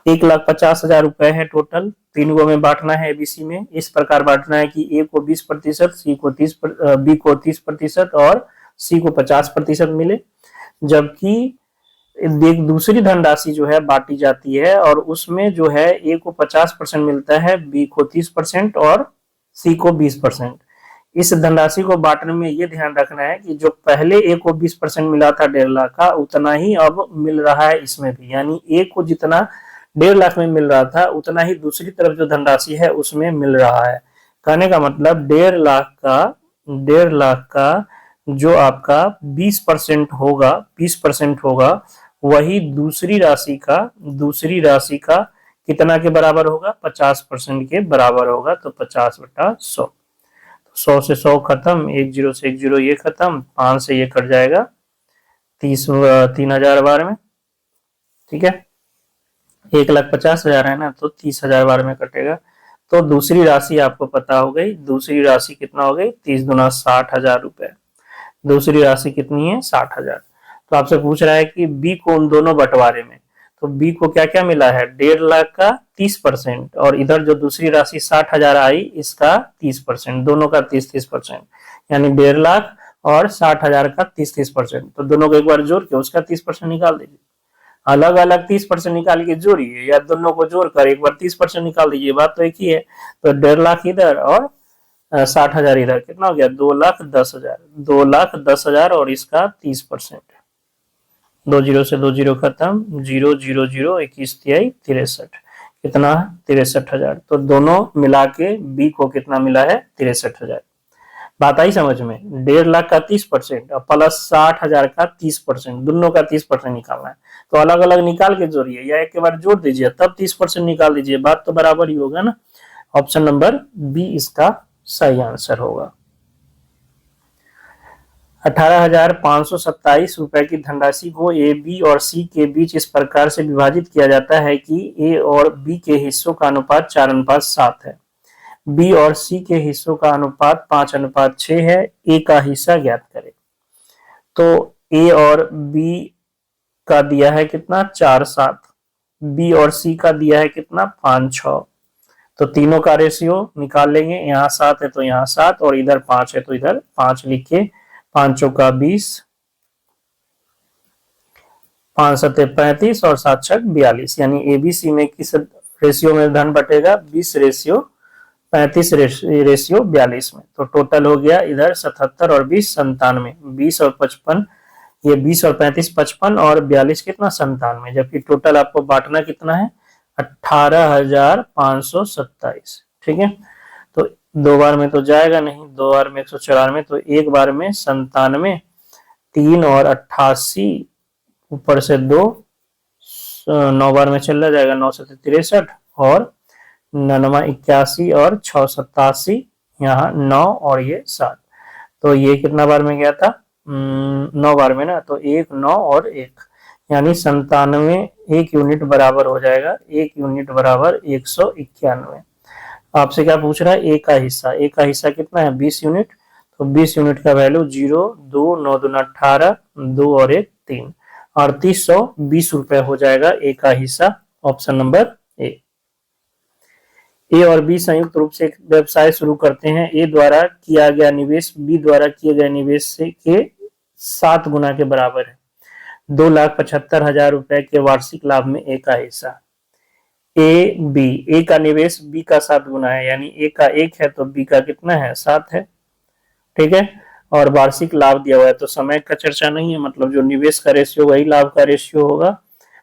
1,50,000 रुपए है टोटल, तीन गो में बांटना है एबीसी में। इस प्रकार बांटना है कि ए को 20%, सी को 30, बी को 30% और सी को 50% मिले। जबकि एक दूसरी धनराशि जो है बांटी जाती है और उसमें जो है ए को 50% मिलता है, बी को 30% और सी को 20%। इस धनराशि को बांटने में ये ध्यान रखना है कि जो पहले ए को 20% मिला था 1.5 लाख का, उतना ही अब मिल रहा है इसमें भी। यानी ए को जितना 1.5 लाख में मिल रहा था उतना ही दूसरी तरफ जो धनराशि है उसमें मिल रहा है। कहने का मतलब 1.5 लाख का जो आपका 20% होगा, 20% होगा, वही दूसरी राशि का कितना के बराबर होगा? 50% के बराबर होगा। तो 50/100। 100 से 100 खत्म, 10 से 1 0 ये खत्म, 5 से ये कट जाएगा 3,000 बार में। ठीक है, 1,50,000 है ना, तो 30,000 बार में कटेगा। तो दूसरी राशि आपको पता हो गई। दूसरी राशि कितना हो गई? 30 दूना 60,000 रुपए। दूसरी राशि कितनी है? 60,000। तो आपसे पूछ रहा है कि बी को उन दोनों बंटवारे में, तो बी को क्या क्या मिला है? 1.5 लाख का 30% और इधर जो दूसरी राशि 60,000 आई इसका 30%, दोनों का 30-30%, यानी 1.5 लाख और 60,000 का 30-30%। तो दोनों को एक बार जोड़ के उसका 30% निकाल दीजिए। अलग अलग 30% निकाल के जोड़िए या दोनों को जोड़कर एक बार 30% निकाल दीजिए, बात तो एक ही है। तो 1.5 लाख इधर और 60,000 इधर, कितना हो गया? 2,10,000। 2,10,000 और इसका 30%। 2 0 से 2 0 खत्म, 0 0 0 21 तिहाई 63। कितना है? 63,000। तो दोनों मिला के बी को कितना मिला है? 63,000। बात आई समझ में? 1.5 लाख का 30% और प्लस 60,000 का 30%, दोनों का 30% निकालना है। तो अलग अलग निकाल के जोड़िए या एक बार जोड़ दीजिए, तब 30% निकाल दीजिए, बात तो बराबर ही होगा ना। ऑप्शन नंबर बी इसका सही आंसर होगा। 18,527 रुपए की धनराशि को ए बी और सी के बीच इस प्रकार से विभाजित किया जाता है कि ए और बी के हिस्सों का अनुपात 4:7 है। बी और सी के हिस्सों का अनुपात 5:6 है। ए का हिस्सा ज्ञात करें। तो ए और बी का दिया है कितना? 4:7। बी और सी का दिया है कितना? 5:6। तो तीनों का रेशियो निकाल लेंगे। यहाँ 7 है तो यहाँ 7 और इधर 5 है तो इधर 5 लिखे। 5 चौका 20, 5 सत्ते 35 और 7 छक 42। यानी एबीसी में किस रेशियो में धन बटेगा? 20:35 रेशियो 42 में। तो टोटल हो गया इधर 77 और 20 97, 20 और 55, ये 20 और 35 55 और 42 कितना? 97। जबकि टोटल आपको बांटना कितना है? 18,527। ठीक है, तो 2 बार में तो जाएगा नहीं, 2 बार में 194, तो 1 बार में 97, 3 और 88, ऊपर से 2, 9 बार में चला जाएगा, 9 से 63 और 9 81 और 6 87, यहाँ 9 और ये 7। तो ये कितना बार में गया था? 9 बार में ना, तो 1 9 और 1, यानी 97 1 यूनिट बराबर हो जाएगा। 1 यूनिट बराबर 191। आपसे क्या पूछ रहा है? ए का हिस्सा। ए का हिस्सा कितना है? 20 यूनिट। तो 20 यूनिट का वैल्यू 0 2 9 दूना 18, 2 और 1 3, 3820 रुपए हो जाएगा ए का हिस्सा। ऑप्शन नंबर ए। ए और बी संयुक्त रूप से एक व्यवसाय शुरू करते हैं। ए द्वारा किया गया निवेश बी द्वारा किए गए निवेश से के 7 गुना के बराबर है। 2,75,000 रुपए के वार्षिक लाभ में ए का हिस्सा। ए बी, ए का निवेश बी का 7 गुना है, यानी ए का 1 है तो बी का कितना है 7 है, ठीक है। और वार्षिक लाभ दिया हुआ है तो समय का चर्चा नहीं है, मतलब जो निवेश का रेशियो वही लाभ का रेशियो होगा,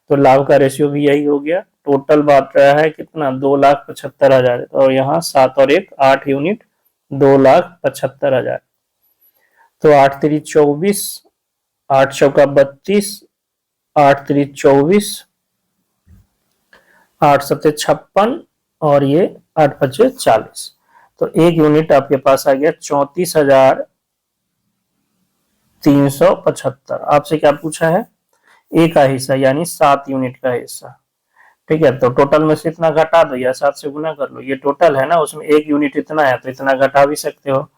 तो लाभ का रेशियो भी यही हो गया। टोटल बांट रहा है कितना 2,75,000, और यहाँ 7 और 1 8 यूनिट 2,75,000। तो 8 3 24, 8 चौका 32, 8 3 24, 8 7 56, और ये 8 5 40। तो एक यूनिट आपके पास आ गया 34,375। आपसे क्या पूछा है, ए का हिस्सा यानी 7 यूनिट का हिस्सा, ठीक है। तो टोटल में से इतना घटा दो या 7 से गुना कर लो, ये टोटल है ना, उसमें एक यूनिट इतना है तो इतना घटा भी सकते हो,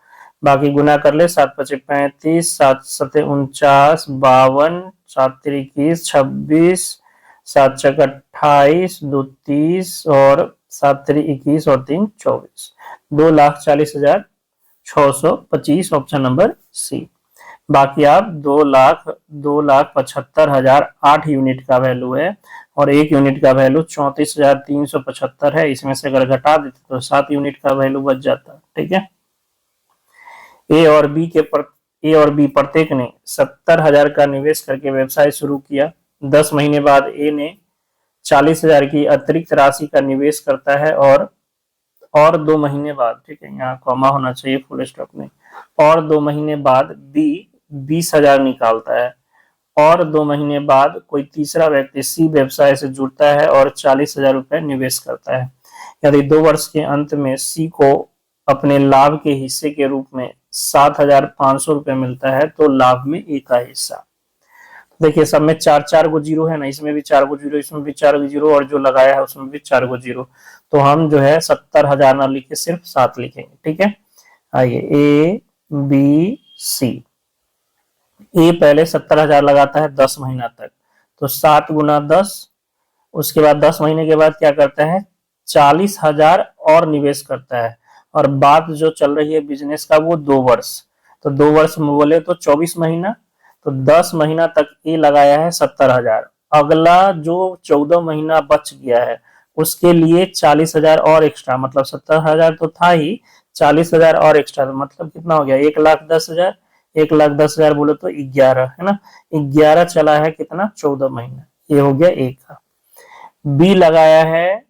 बाकी गुना कर ले। 7 5 35, 7 7 49, 52, 7 3 21, 26, 7 6 28, 2 30, और 7 3 21 और 3 24, 2,40,625, ऑप्शन नंबर सी। बाकी आप 2,75,000 8 यूनिट का वैल्यू है, और एक यूनिट का वैल्यू 34,375 है, इसमें से अगर घटा देते तो 7 यूनिट का वैल्यू बच जाता, ठीक है। ए और बी प्रत्येक ने 70,000 का निवेश करके व्यवसाय शुरू किया। 10 महीने बाद ए ने 40,000 की अतिरिक्त राशि का निवेश करता है, और 2 महीने बाद, ठीक है, यहाँ कॉमा होना चाहिए, फुल स्टॉप नहीं, और 2 महीने बाद बी 20,000 निकालता है, और 2 महीने बाद कोई तीसरा व्यक्ति सी व्यवसाय से जुड़ता है और 40,000 रुपए निवेश करता है। यदि 2 वर्ष के अंत में सी को अपने लाभ के हिस्से के रूप में 7,500 रुपए मिलता है तो लाभ में ए का हिस्सा। देखिए सब में 4 गो जीरो है ना, इसमें भी 4 गो जीरो, इसमें भी 4 गो जीरो, और जो लगाया है उसमें भी 4 गो जीरो। तो हम जो है 70,000 ना लिखे सिर्फ 7 लिखेंगे, ठीक है। आइए ए बी सी। ए पहले 70,000 लगाता है 10 महीना तक, तो 7 गुना 10, उसके बाद 10 महीने के बाद क्या करता है 40,000 और निवेश करता है, और बात जो चल रही है बिजनेस का वो 2 वर्ष, तो 2 वर्ष में बोले तो 24 महीना, तो 10 महीना तक ये लगाया है 70,000। अगला जो 14 महीना बच गया है उसके लिए 40,000 और एक्स्ट्रा, मतलब 70,000 तो था ही, 40,000 और एक्स्ट्रा, मतलब कितना हो गया 1,10,000। 1,10,000 बोले तो 11 है ना, 11 चला है कितना 14 महीना, ये हो गया एक का। बी लगाया है,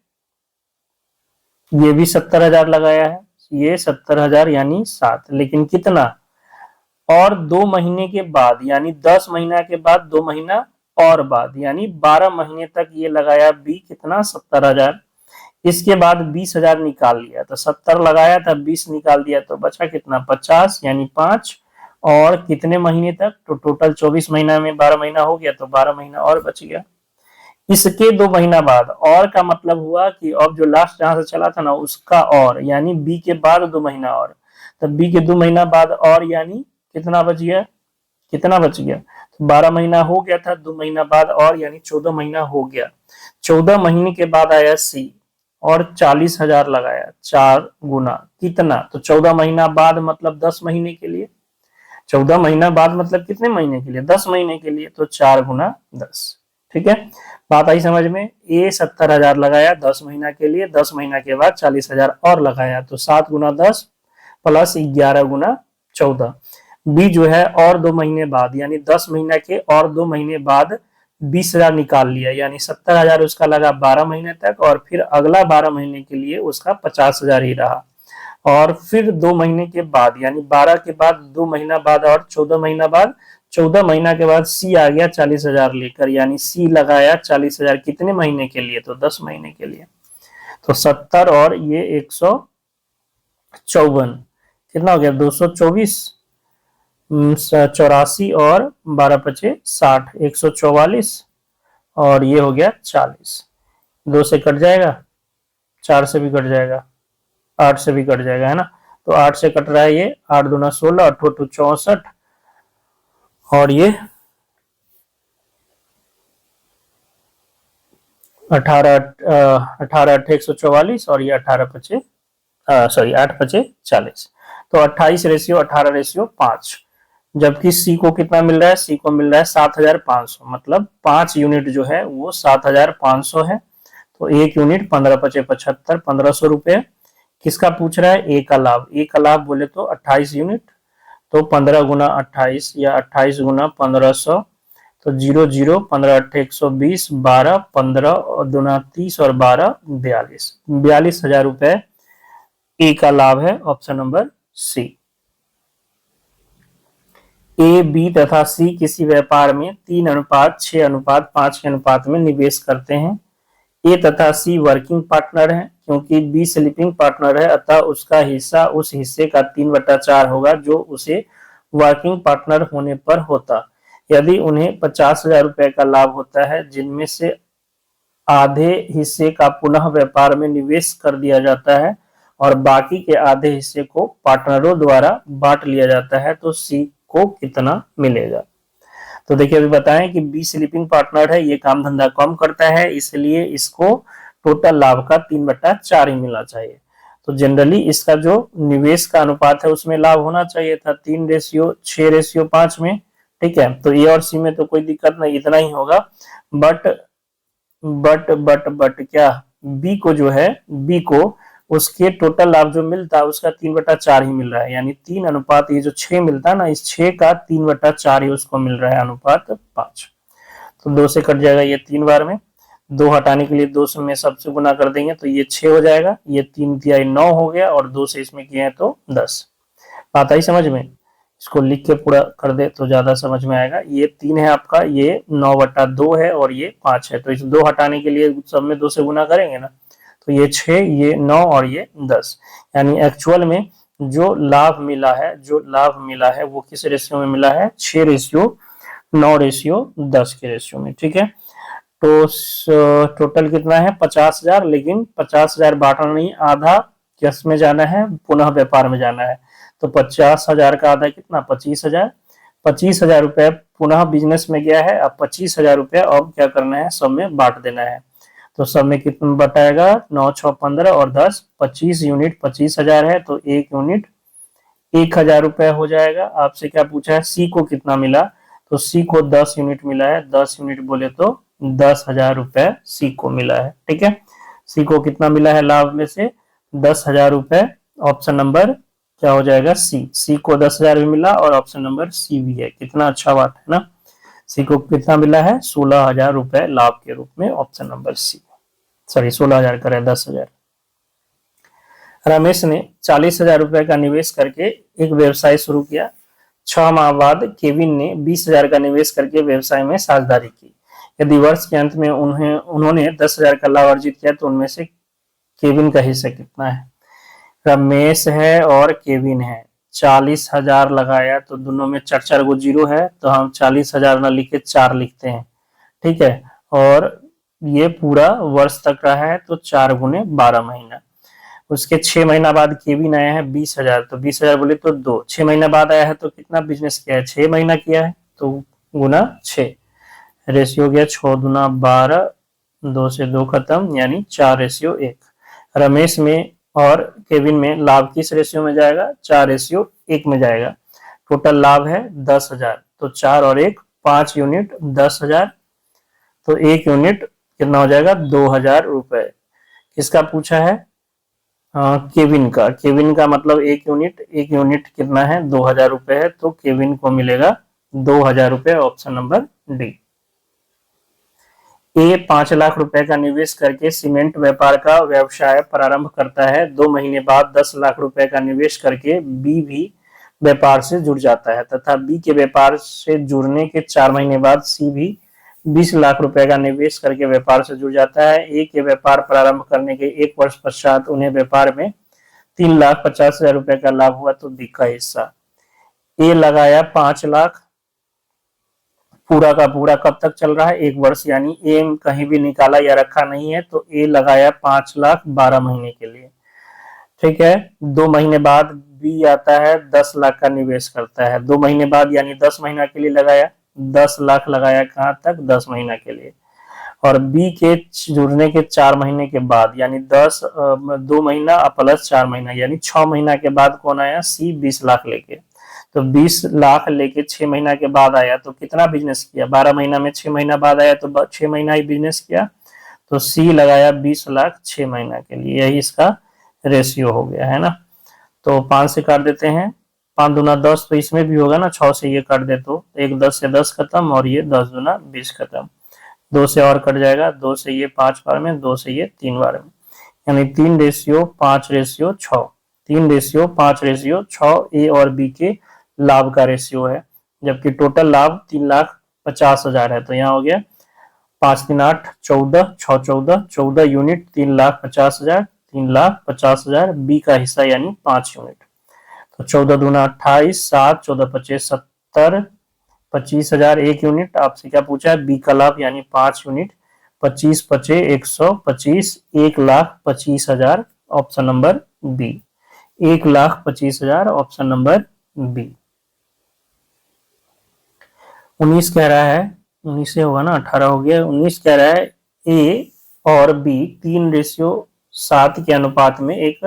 ये भी 70,000 लगाया है, ये 70,000 यानी 7, लेकिन कितना, और 2 महीने के बाद, यानी 10 महीना के बाद 2 महीना और बाद, यानी 12 महीने तक ये लगाया बी कितना 70,000। इसके बाद 20,000 निकाल लिया, तो 70 लगाया था 20 निकाल दिया, तो बचा कितना 50, यानी 5, और कितने महीने तक, तो टोटल 24 महीना में 12 महीना हो गया, तो 12 महीना और बच गया। इसके 2 महीना बाद, और का मतलब हुआ कि अब जो लास्ट जहां से चला था ना उसका, और यानी बी के बाद 2 महीना और, तब बी के 2 महीना बाद और, यानी कितना बच गया, कितना बच गया, तो 12 महीना हो गया था, 2 महीना बाद और, यानी 14 महीना हो गया। 14 महीने के बाद आया सी और 40,000 लगाया, 4 गुना कितना, तो 14 महीना बाद मतलब 10 महीने के लिए, 14 महीना बाद मतलब कितने महीने के लिए 10 महीने के लिए, तो 4 गुना 10, ठीक है। बात आई समझ में। ए 70,000 लगाया 10 महीना के लिए, 10 महीना के बाद 40,000 और लगाया, तो 7 गुना 10 प्लस 11 गुना 14। बी जो है और 2 महीने बाद, यानी 10 महीना के और 2 महीने बाद 20,000 निकाल लिया, यानी 70,000 उसका लगा 12 महीने तक, और फिर अगला 12 महीने के लिए उसका 50,000 ही रहा, और फिर 2 महीने के बाद, यानी 12 के बाद 2 महीना बाद और 14 महीना बाद, 14 महीना के बाद सी आ गया 40,000 लेकर, यानी सी लगाया 40,000 कितने महीने के लिए, तो 10 महीने के लिए। तो 70 और ये 154 कितना हो गया 224, 84 और 12 पचे 60, 144, और ये हो गया 40। 2 से कट जाएगा, 4 से भी कट जाएगा, 8 से भी कट जाएगा, है ना। तो 8 से कट रहा है ये, 8 दूना 16, 8 2 64, और ये 18 18 144, और ये 18 पचे सॉरी 8 पचे 40, तो 28 रेशियो 18 रेशियो 5। जबकि सी को कितना मिल रहा है, सी को मिल रहा है 7,500, मतलब 5 यूनिट जो है वो 7,500 है। तो 1 यूनिट 15 पचे 75, 1500 रुपए। किसका पूछ रहा है? ए का लाभ। ए का लाभ बोले तो 28 यूनिट, तो 15 गुना 28 या 28 गुना 1500, तो 0 0 15 8 120, 12 15 और दूना 30 और 12 42, 42,000 रुपए ए का लाभ है। Option number C. A, B तथा सी किसी व्यापार में 3:6:5 के अनुपात में निवेश करते हैं। ए तथा सी वर्किंग पार्टनर है, क्योंकि बी स्लीपिंग पार्टनर है, अतः उसका हिस्सा उस हिस्से का 3/4 होगा जो उसे वर्किंग पार्टनर होने पर होता। यदि उन्हें 50,000 रुपए का लाभ होता है, जिनमें से आधे हिस्से का पुनः व्यापार में निवेश कर दिया जाता है और बाकी के आधे हिस्से को पार्टनरों द्वारा बांट लिया जाता है, तो सी को कितना मिलेगा? तो देखिए अभी बताएं कि बी स्लीपिंग पार्टनर है, ये काम धंधा कम करता है, इसलिए इसको टोटल लाभ का 3/4 ही मिलना चाहिए। तो जनरली इसका जो निवेश का अनुपात है उसमें लाभ होना चाहिए था 3:6:5 में। ठीक है, तो ए और सी में तो कोई दिक्कत नहीं, इतना ही होगा। बट क्या बी को जो है, बी को उसके टोटल लाभ जो मिलता है उसका 3/4 ही मिल रहा है, यानी 3 अनुपात ये जो 6 मिलता है ना, इस 6 का 3/4 ही उसको मिल रहा है, अनुपात 5। तो 2 से कट जाएगा ये 3 बार में, 2 हटाने के लिए 2 में सबसे गुना कर देंगे तो ये 6 हो जाएगा, ये 3 तिहाई 9 हो गया और 2 से इसमें किए हैं तो 10। बात आई समझ में? इसको लिख के पूरा कर दे तो ज्यादा समझ में आएगा। ये 3 है आपका, ये 9/2 है और ये 5 है, तो इस 2 हटाने के लिए सब में 2 से गुना करेंगे ना, तो ये 6, ये 9 और ये 10, यानी एक्चुअल में जो लाभ मिला है वो किस रेशियो में मिला है? 6:9:10 के रेशियो में। ठीक है, तो टोटल कितना है? 50,000, लेकिन 50,000 बांटना नहीं, आधा किस में जाना है? पुनः व्यापार में जाना है। तो 50,000 का आधा कितना? 25,000। 25,000 रुपए पुनः बिजनेस में गया है, अब 25,000 रुपए अब क्या करना है? सब में बांट देना है। तो सब में कितना बटाएगा? 9 6 15 और 10, 25 यूनिट 25,000 है, तो 1 यूनिट 1,000 रुपए हो जाएगा। आपसे क्या पूछा है? सी को कितना मिला? तो सी को 10 यूनिट मिला है, 10 यूनिट बोले तो 10,000 रुपए सी को मिला है। ठीक है, सी को कितना मिला है लाभ में से? 10,000 रुपए। ऑप्शन नंबर क्या हो जाएगा? सी। सी को 10,000 भी मिला और ऑप्शन नंबर सी भी है। कितना अच्छा बात है ना। सी को कितना मिला है? 16,000 रुपए लाभ के रूप में। ऑप्शन नंबर सी। सॉरी 16,000 करे 10,000। रमेश ने 40,000 रुपए का निवेश करके एक व्यवसाय शुरू किया। 6 माह बाद केविन ने 20,000 का निवेश करके व्यवसाय में साझेदारी की। यदि वर्ष के अंत में उन्होंने 10,000 का लाभ अर्जित किया तो उनमें से केविन का हिस्सा कितना है? रमेश है और केविन है, 40,000 लगाया तो दोनों में 4 गो जीरो है, तो हम 40,000 ना लिखे 4 लिखते हैं। ठीक है, और ये पूरा वर्ष तक रहा है तो 4 गुने 12 महीना। उसके 6 महीना बाद केविन आया है 20,000, तो 20,000 बोले तो 2। 6 महीना बाद आया है तो कितना बिजनेस किया है? 6 महीना किया है, तो गुना 6, रेशियो गया 6 दूना 12, 2 से 2 खत्म, यानी 4:1। रमेश में और केविन में लाभ किस रेशियो में जाएगा? 4:1 में जाएगा। टोटल लाभ है 10,000, तो 4 और 1 5 यूनिट 10,000, तो 1 यूनिट कितना हो जाएगा? 2,000 रुपए। किसका पूछा है? केविन का। केविन का मतलब 1 यूनिट कितना है? 2,000 रुपए है, तो केविन को मिलेगा 2,000 रुपए। Option number D. A 5 lakh रुपए का निवेश करके सीमेंट व्यापार का व्यवसाय प्रारंभ करता है। 2 महीने बाद 10 लाख रुपए का निवेश करके बी भी व्यापार से जुड़ जाता है तथा बी के व्यापार से जुड़ने के 4 महीने बाद सी भी 20 लाख रुपए का निवेश करके व्यापार से जुड़ जाता है। ए के व्यापार प्रारंभ करने के 1 वर्ष पश्चात उन्हें व्यापार में 3,50,000 रुपए का लाभ हुआ, तो बी का हिस्सा। ए लगाया 5 लाख, पूरा का पूरा कब तक चल रहा है? 1 वर्ष, यानी ए कहीं भी निकाला या रखा नहीं है, तो ए लगाया 5 लाख 12 महीने के लिए। ठीक है, 2 महीने बाद बी आता है 10 लाख का निवेश करता है। 2 महीने बाद यानी 10 महीना के लिए लगाया, 10 लाख लगाया कहां तक? 10 महीना के लिए। और बी के जुड़ने के 4 महीने के बाद, यानी 2 महीना प्लस 4 महीना, यानी 6 महीना के बाद कौन आया? सी 20 लाख लेके। तो 20 लाख लेके 6 महीना के बाद आया, तो कितना बिजनेस किया? 12 महीना में 6 महीना बाद आया तो 6 महीना ही बिजनेस किया, तो सी लगाया 20 लाख 6 महीना के लिए, यही इसका रेशियो हो गया है ना। तो 5 से काट देते हैं, 5 दूना 10, तो इसमें भी होगा ना, 6 से ये काट दे तो एक 10 से 10 खत्म, और ये 10 दूना 20 खत्म, 2 से और कट जाएगा, 2 से ये 5 बार में, 2 से ये 3 बार में, यानी 3:5:6, 3:5:6 ए और बी के लाभ का रेशियो है, जबकि टोटल लाभ 3,50,000 है। तो यहाँ हो गया 5×3=8, 14, 14 यूनिट, 3,50,000, 3,50,000 बी का हिस्सा यानी 5 यूनिट। तो 14 दूना 28, 7, 14×5 70, 25,000 1 यूनिट। आपसे क्या पूछा है, बी का लाभ यानी 5 unit, 25×5 125, 1,25,000, option number B, 1,25,000, option number B. 19 कह रहा है, 19 से होगा ना, 18 हो गया। 19 कह रहा है ए और बी 3:7 के अनुपात में एक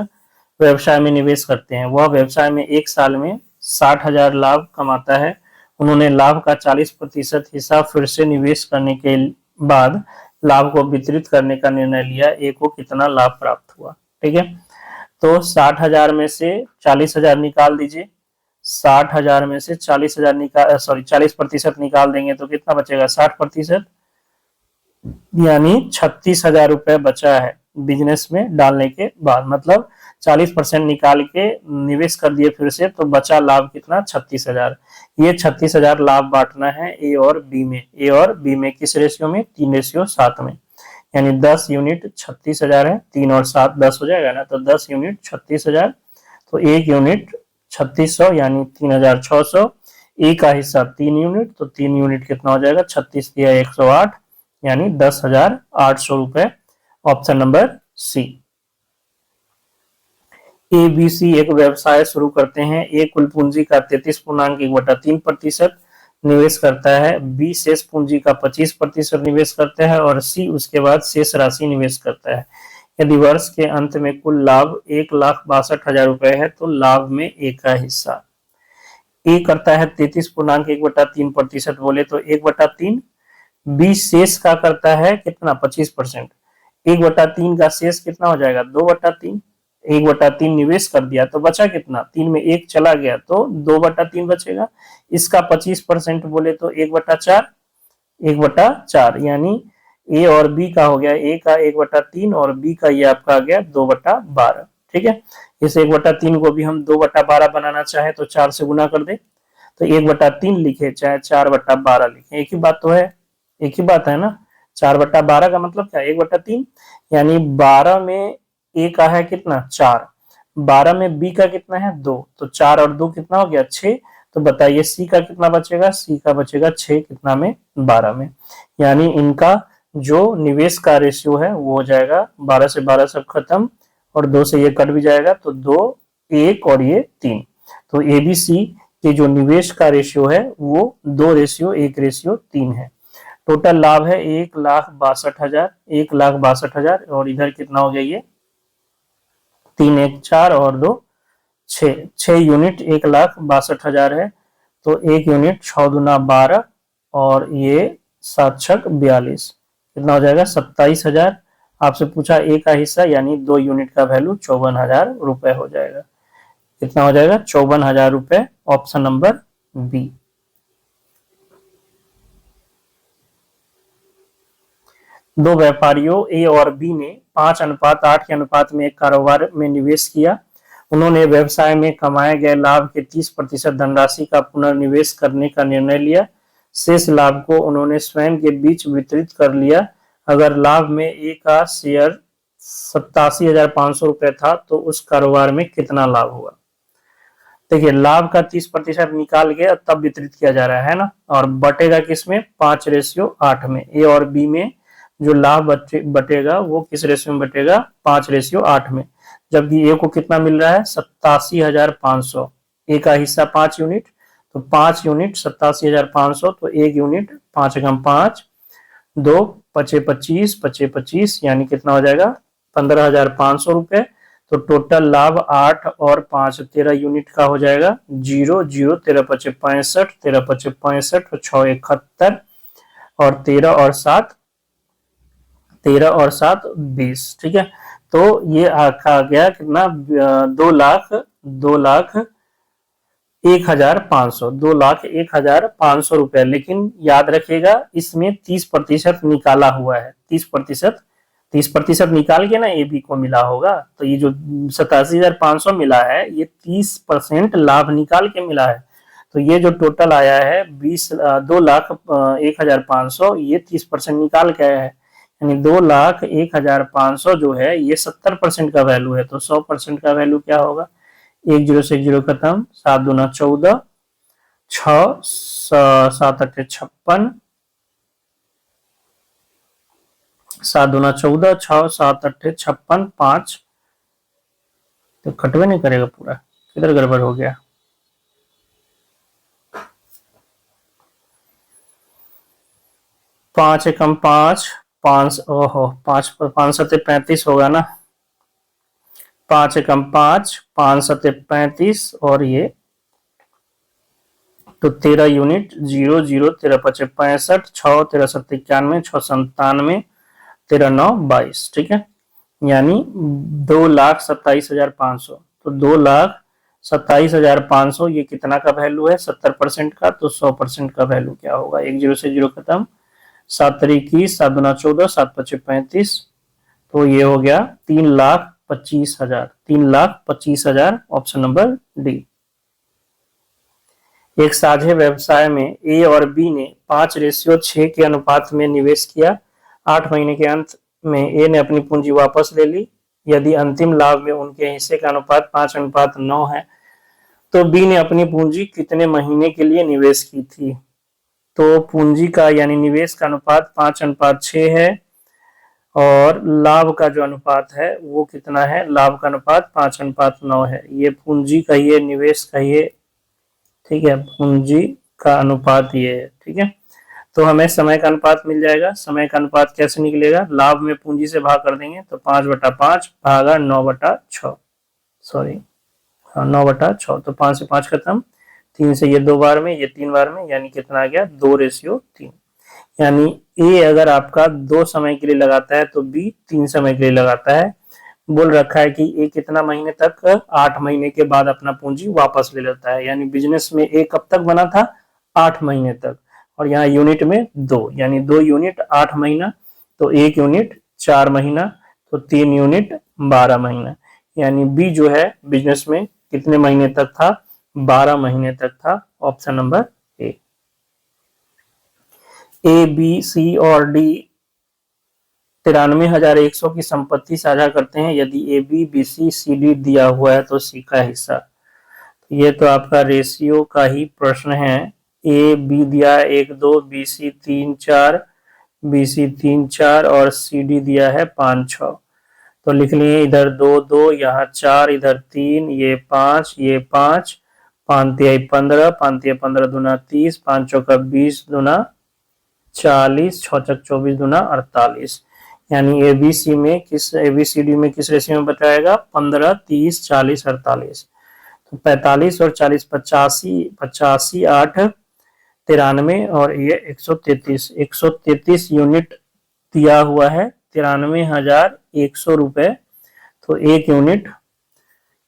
व्यवसाय में निवेश करते हैं। वह व्यवसाय में एक साल में 60,000 लाभ कमाता है। उन्होंने लाभ का 40% हिस्सा फिर से निवेश करने के बाद लाभ को वितरित करने का निर्णय लिया। ए को कितना लाभ प्राप्त हुआ? ठीक है, तो 60,000 में से 40,000 निकाल दीजिए, 60,000 में से 40,000 निकाल 40% निकाल देंगे तो कितना बचेगा, 60%, यानी 36,000 रुपए बचा है बिजनेस में डालने के बाद। मतलब 40% निकाल के निवेश कर दिए फिर से, तो बचा लाभ कितना, 36,000। ये 36,000 लाभ बांटना है ए और बी में। ए और बी में किस रेशियो में, 3:7 में, यानी 10 यूनिट 36,000 है, 3 और 7 10 हो जाएगा ना, तो 10 यूनिट 36,000, तो 1 यूनिट 3600 यानी 3,600, ए का हिस्सा 3 यूनिट, तो 3 यूनिट कितना हो जाएगा, 36 दिया 108, यानी 10,800 रुपए, ऑप्शन नंबर सी। एबीसी एक व्यवसाय शुरू करते हैं। ए कुल पूंजी का 33.1/3% निवेश करता है, बी शेष पूंजी का 25% निवेश करता है, और सी उसके बाद शेष राशि निवेश करता है। यदि वर्ष के अंत में कुल लाभ 1,62,000 रुपए है, तो लाभ में ए का हिस्सा। ए करता है 33.1/3%, बोले तो 1/3। बी शेष का करता है कितना, 25%। 1/3 का शेष कितना हो जाएगा, 2/3। 1/3 निवेश कर दिया तो बचा कितना, 3 में 1 चला गया तो 2/3 बचेगा। इसका 25% बोले तो 1/4, 1/4, यानी ए और बी का हो गया, ए का 1/3 और बी का ये आपका आ गया 2/12। ठीक है, इस 1/3 को भी हम 2/12 बनाना चाहे तो 4 से गुना कर दे, तो 1/3 लिखे चाहे 4/12 लिखे, एक ही बात तो है, एक ही बात है ना। 4/12 का मतलब क्या, 1/3, यानी 12 में ए का है कितना, 4, 12 में बी का कितना है, 2, तो 4 और 2 कितना हो गया, 6। तो बताइए सी का कितना बचेगा, सी का बचेगा 6 कितना में, 12 में। यानी इनका जो निवेश का रेशियो है वो हो जाएगा 12 से 12 सब खत्म, और 2 से ये कट भी जाएगा, तो 2, 1 और ये 3। तो एबीसी के जो निवेश का रेशियो है वो 2:1:3 है। टोटल लाभ है 1,62,000, 1,62,000, और इधर कितना हो गया, ये 3 1 4 और 2 6, 6 यूनिट 1,62,000 है, तो 1 यूनिट 6 दूना 12, और ये 7 छक 42, कितना हो जाएगा, 27,000। आपसे पूछा ए का हिस्सा, यानी 2 यूनिट का वैल्यू 54,000 रुपए हो जाएगा। कितना हो जाएगा, 54,000 रुपए, ऑप्शन नंबर बी। दो व्यापारियों ए और बी ने 5:8 के अनुपात में एक कारोबार में निवेश किया। उन्होंने व्यवसाय में कमाए गए लाभ के 30% धनराशि का पुनर्निवेश करने का निर्णय लिया। शेष लाभ को उन्होंने स्वयं के बीच वितरित कर लिया। अगर लाभ में ए का शेयर 87,500 रुपए था तो उस कारोबार में कितना लाभ हुआ? देखिए, लाभ का 30% निकाल के तब वितरित किया जा रहा है ना, और बटेगा किसमें, 5:8 में। ए और बी में जो लाभ बटेगा वो किस रेशियो में बटेगा, 5:8 में। जबकि ए को कितना मिल रहा है, 87,500, ए का हिस्सा 5 यूनिट, तो 5 यूनिट 87,500, तो 1 यूनिट 5 × 5 2 5 25 5 25, यानी कितना हो जाएगा, 15,500 रुपए। तो टोटल लाभ 8 और 5 13 यूनिट का हो जाएगा। 0 0 13 5 65, 13 5 65 और 6 71, और 13 और 7 13 और 7 20, ठीक है। तो ये आ गया कितना, 2,01,500, 2,01,500 रुपए। लेकिन याद रखिएगा इसमें 30% निकाला हुआ है, 30%, 30% निकाल के ना ए बी को मिला होगा। तो ये जो 87,500 मिला है ये 30% लाभ निकाल के मिला है। तो ये जो टोटल आया है 2,01,500, ये 30% निकाल के आया है, यानी 2,01,500 जो है ये 70% का वैल्यू है। तो 100% का वैल्यू क्या होगा, 1 0 से 1 0 खत्म, 7 दूना 14, 6 7 8 56, 7 दूना 14, 6 7 8 56, 5 तो कटवे नहीं करेगा पूरा, किधर गड़बड़ हो गया। 5 एकम 5, 5 ओहो 5 5 सत्ते 35 होगा ना, 5 एकम 5, 5 सत्ते 35 और ये तो 13 यूनिट, 0 0 13 5 65, 6 13 7 91, 6 97, 13 9 22, ठीक है। यानी 2,27,500। तो 2,27,500 ये कितना का वैल्यू है, 70% का। तो 100% का वैल्यू क्या होगा, 1 0 से 0 खत्म, 7 3 21, 7 2 14, 7 5 35, तो ये हो गया 3,25,000, 3,25,000, ऑप्शन नंबर डी। एक साझे व्यवसाय में ए और बी ने 5:6 के अनुपात में निवेश किया। 8 महीने के अंत में ए ने अपनी पूंजी वापस ले ली। यदि अंतिम लाभ में उनके हिस्से का अनुपात 5:9 है तो बी ने अपनी पूंजी कितने महीने के लिए निवेश की थी। तो पूंजी का यानी निवेश का अनुपात 5:6 है और लाभ का जो अनुपात है वो कितना है, लाभ का अनुपात 5:9 है। ये पूंजी कहिए, निवेश कहिए, ठीक है, पूंजी का अनुपात ये है, ठीक है। तो हमें समय का अनुपात मिल जाएगा। समय का अनुपात कैसे निकलेगा, लाभ में पूंजी से भाग कर देंगे तो 5/5 भागा 9/6, सॉरी हाँ 9/6। तो 5 से 5 खत्म, 3 से ये 2 बार में, ये 3 बार में, यानी कितना आ गया 2:3। यानी ए अगर आपका 2 समय के लिए लगाता है तो बी 3 समय के लिए लगाता है। बोल रखा है कि ए कितना महीने तक, 8 महीने के बाद अपना पूंजी वापस ले लेता है। यानी बिजनेस में ए कब तक बना था, 8 महीने तक। और यहाँ यूनिट में 2, यानी 2 यूनिट 8 महीना, तो 1 यूनिट 4 महीना, तो 3 यूनिट 12 महीना। यानी बी जो है बिजनेस में कितने महीने तक था, 12 महीने तक था, option number A B C और डी 93,100 की संपत्ति साझा करते हैं। यदि A B B C C D दिया हुआ है तो सी का हिस्सा। ये तो आपका रेशियो का ही प्रश्न है। ए बी दिया 1 2, बी सी 3 4, बी सी 3 4 और सी डी दिया है 5 6। तो लिख लिए इधर 2 2, यहाँ 4, इधर 3, ये 5, ये 5, 5 तिहाई 15, 5 तिहाई 15 दूना 30, 5 चौका 20 दूना 40, 6 चक 24 दूना 48। यानी एबीसी में किस, एबीसीडी में किस रेशियो में बताएगा, 15 30 40 48। तो 45 और 40 85, 85 8 93 और ये 133, 133 यूनिट दिया हुआ है, 93,100 रुपए। तो एक यूनिट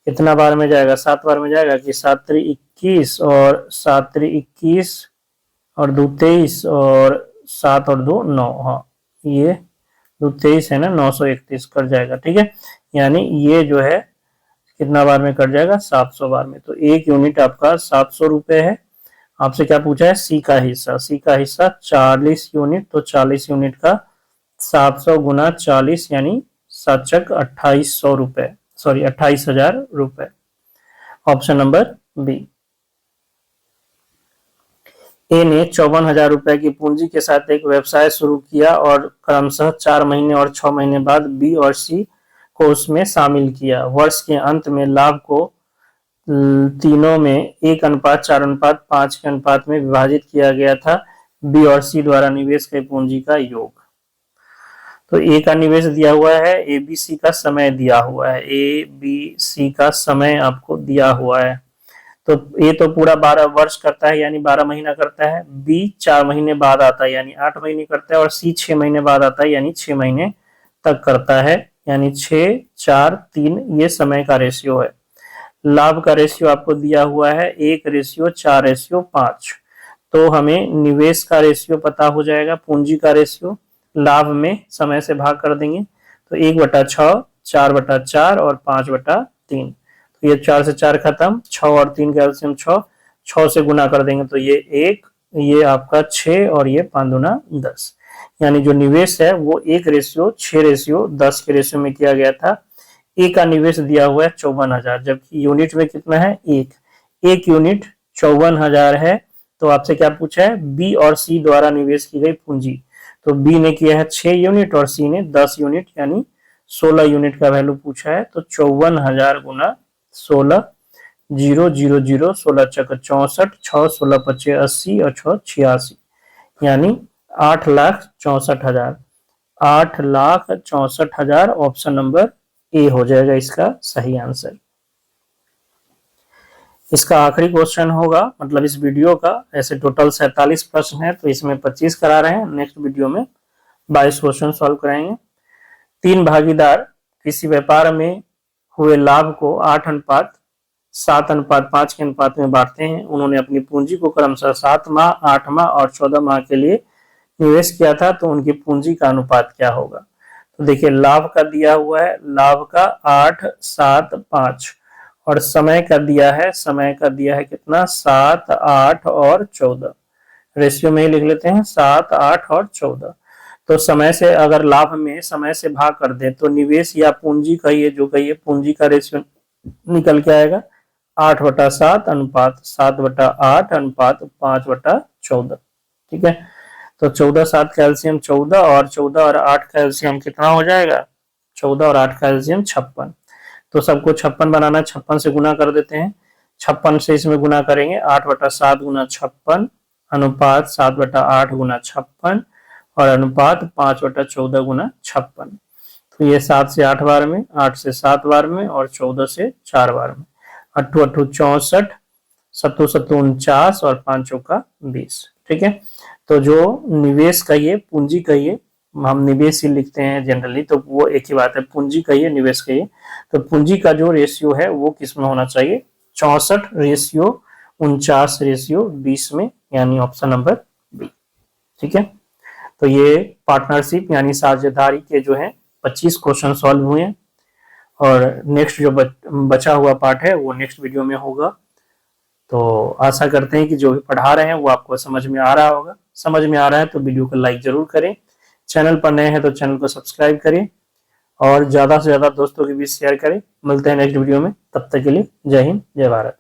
कितना बार में जाएगा, 7 बार में जाएगा कि 7 3 21 और 7 3 21 और 2 23 और 7 और 2 9, हाँ ये 2 23 है ना, 931 कर जाएगा, ठीक है। यानी ये जो है कितना बार में कट जाएगा, 700 बार में। तो एक यूनिट आपका 700 रुपए है। आपसे क्या पूछा है, सी का हिस्सा, सी का हिस्सा 40 यूनिट, तो 40 यूनिट का 700 गुना 40 यानी 7 चक 2800 रुपए, सॉरी 28,000 रुपए, ऑप्शन नंबर बी। ए ने 54,000 रुपए की पूंजी के साथ एक व्यवसाय शुरू किया और क्रमशः 4 महीने और 6 महीने बाद बी और सी को उसमें शामिल किया। वर्ष के अंत में लाभ को तीनों में 1:4:5 के अनुपात में विभाजित किया गया था। बी और सी द्वारा निवेश की पूंजी का योग। तो ए का निवेश दिया हुआ है, ए बी सी का समय दिया हुआ है, ए बी सी का समय आपको दिया हुआ है। तो ए तो पूरा 12 वर्ष करता है यानी 12 महीना करता है, बी 4 महीने बाद आता है यानी 8 महीने करता है, और सी 6 महीने बाद आता है यानी 6 महीने तक करता है, यानी 6, 4, 3 ये समय का रेशियो है। लाभ का रेशियो आपको दिया हुआ है 1:4:5। तो हमें निवेश का रेशियो पता हो जाएगा, पूंजी का रेशियो लाभ में समय से भाग कर देंगे तो 1/6, 4/4 और 5/3। तो ये 4 से 4 खत्म, 6 और 3 का एलसीएम 6 से गुना कर देंगे तो ये 1, ये आपका 6 और ये 5 दूना 10। यानी जो निवेश है वो 1:6:10 के रेशियो में किया गया था। ए का निवेश दिया हुआ है 54,000, जबकि यूनिट में कितना है, एक यूनिट 54,000 है। तो आपसे क्या पूछा है, बी और सी द्वारा निवेश की गई पूंजी। तो बी ने किया है 6 यूनिट और सी ने 10 यूनिट, यानी 16 यूनिट का वैल्यू पूछा है। तो 54,000 गुना 16, 0 0 0, 16 चक 64, 6 16 25 80 और 6 86, यानी 8,64,000। 8,64,000 ऑप्शन नंबर ए हो जाएगा इसका सही आंसर। इसका आखिरी क्वेश्चन होगा, मतलब इस वीडियो का। ऐसे टोटल 47 प्रश्न है तो इसमें 25 करा रहे हैं, नेक्स्ट वीडियो में 22 क्वेश्चन सॉल्व कराएंगे। 3 भागीदार किसी व्यापार में हुए लाभ को 8:7, 7:5 के अनुपात में बांटते हैं। उन्होंने अपनी पूंजी को क्रमशः 7 माह, 8 माह और 14 माह के लिए निवेश किया था, तो उनकी पूंजी का अनुपात क्या होगा। तो देखिए लाभ का दिया हुआ है, लाभ का 8, 7, 5 और समय का दिया है कितना, 7, 8 और 14। रेशियो में ही लिख लेते हैं 7, 8 और 14। तो समय से अगर लाभ में समय से भाग कर दे तो निवेश या पूंजी का ये जो कहिए पूंजी का रेशियो निकल के आएगा 8/7 अनुपात 7/8 अनुपात 5/14। ठीक है, तो 14 7 का एलसीएम 14 और 14 और 8 का एलसीएम कितना हो जाएगा, 14 और 8 का एलसीएम 56। तो सबको 56 बनाना, 56 से गुना कर देते हैं। 56 से इसमें गुना करेंगे 8/7 गुना 56 अनुपात 7/8 गुना 56 और अनुपात 5/14 गुना 56। तो ये 7 से 8 बार में, 8 से 7 बार में और 14 से 4 बार में। 8 8 64, 7 7 49 और 5 चौका 20। ठीक है, तो जो निवेश कहिए पूंजी कहिए, हम निवेश ही लिखते हैं जनरली, तो वो एक ही बात है, पूंजी कहिए निवेश कहिए। तो पूंजी का जो रेशियो है वो किस में होना चाहिए, 64:49:20 में, यानी ऑप्शन नंबर बी। ठीक है, तो ये पार्टनरशिप यानी साझेदारी के जो है 25 क्वेश्चन सॉल्व हुए हैं और नेक्स्ट जो बचा हुआ पार्ट है वो नेक्स्ट वीडियो में होगा। तो आशा करते हैं कि जो भी पढ़ा रहे हैं वो आपको समझ में आ रहा होगा। समझ में आ रहा है तो वीडियो को लाइक जरूर करें, चैनल पर नए हैं तो चैनल को सब्सक्राइब करें और ज्यादा से ज्यादा दोस्तों के बीच शेयर करें। मिलते हैं नेक्स्ट वीडियो में, तब तक के लिए जय हिंद, जय भारत।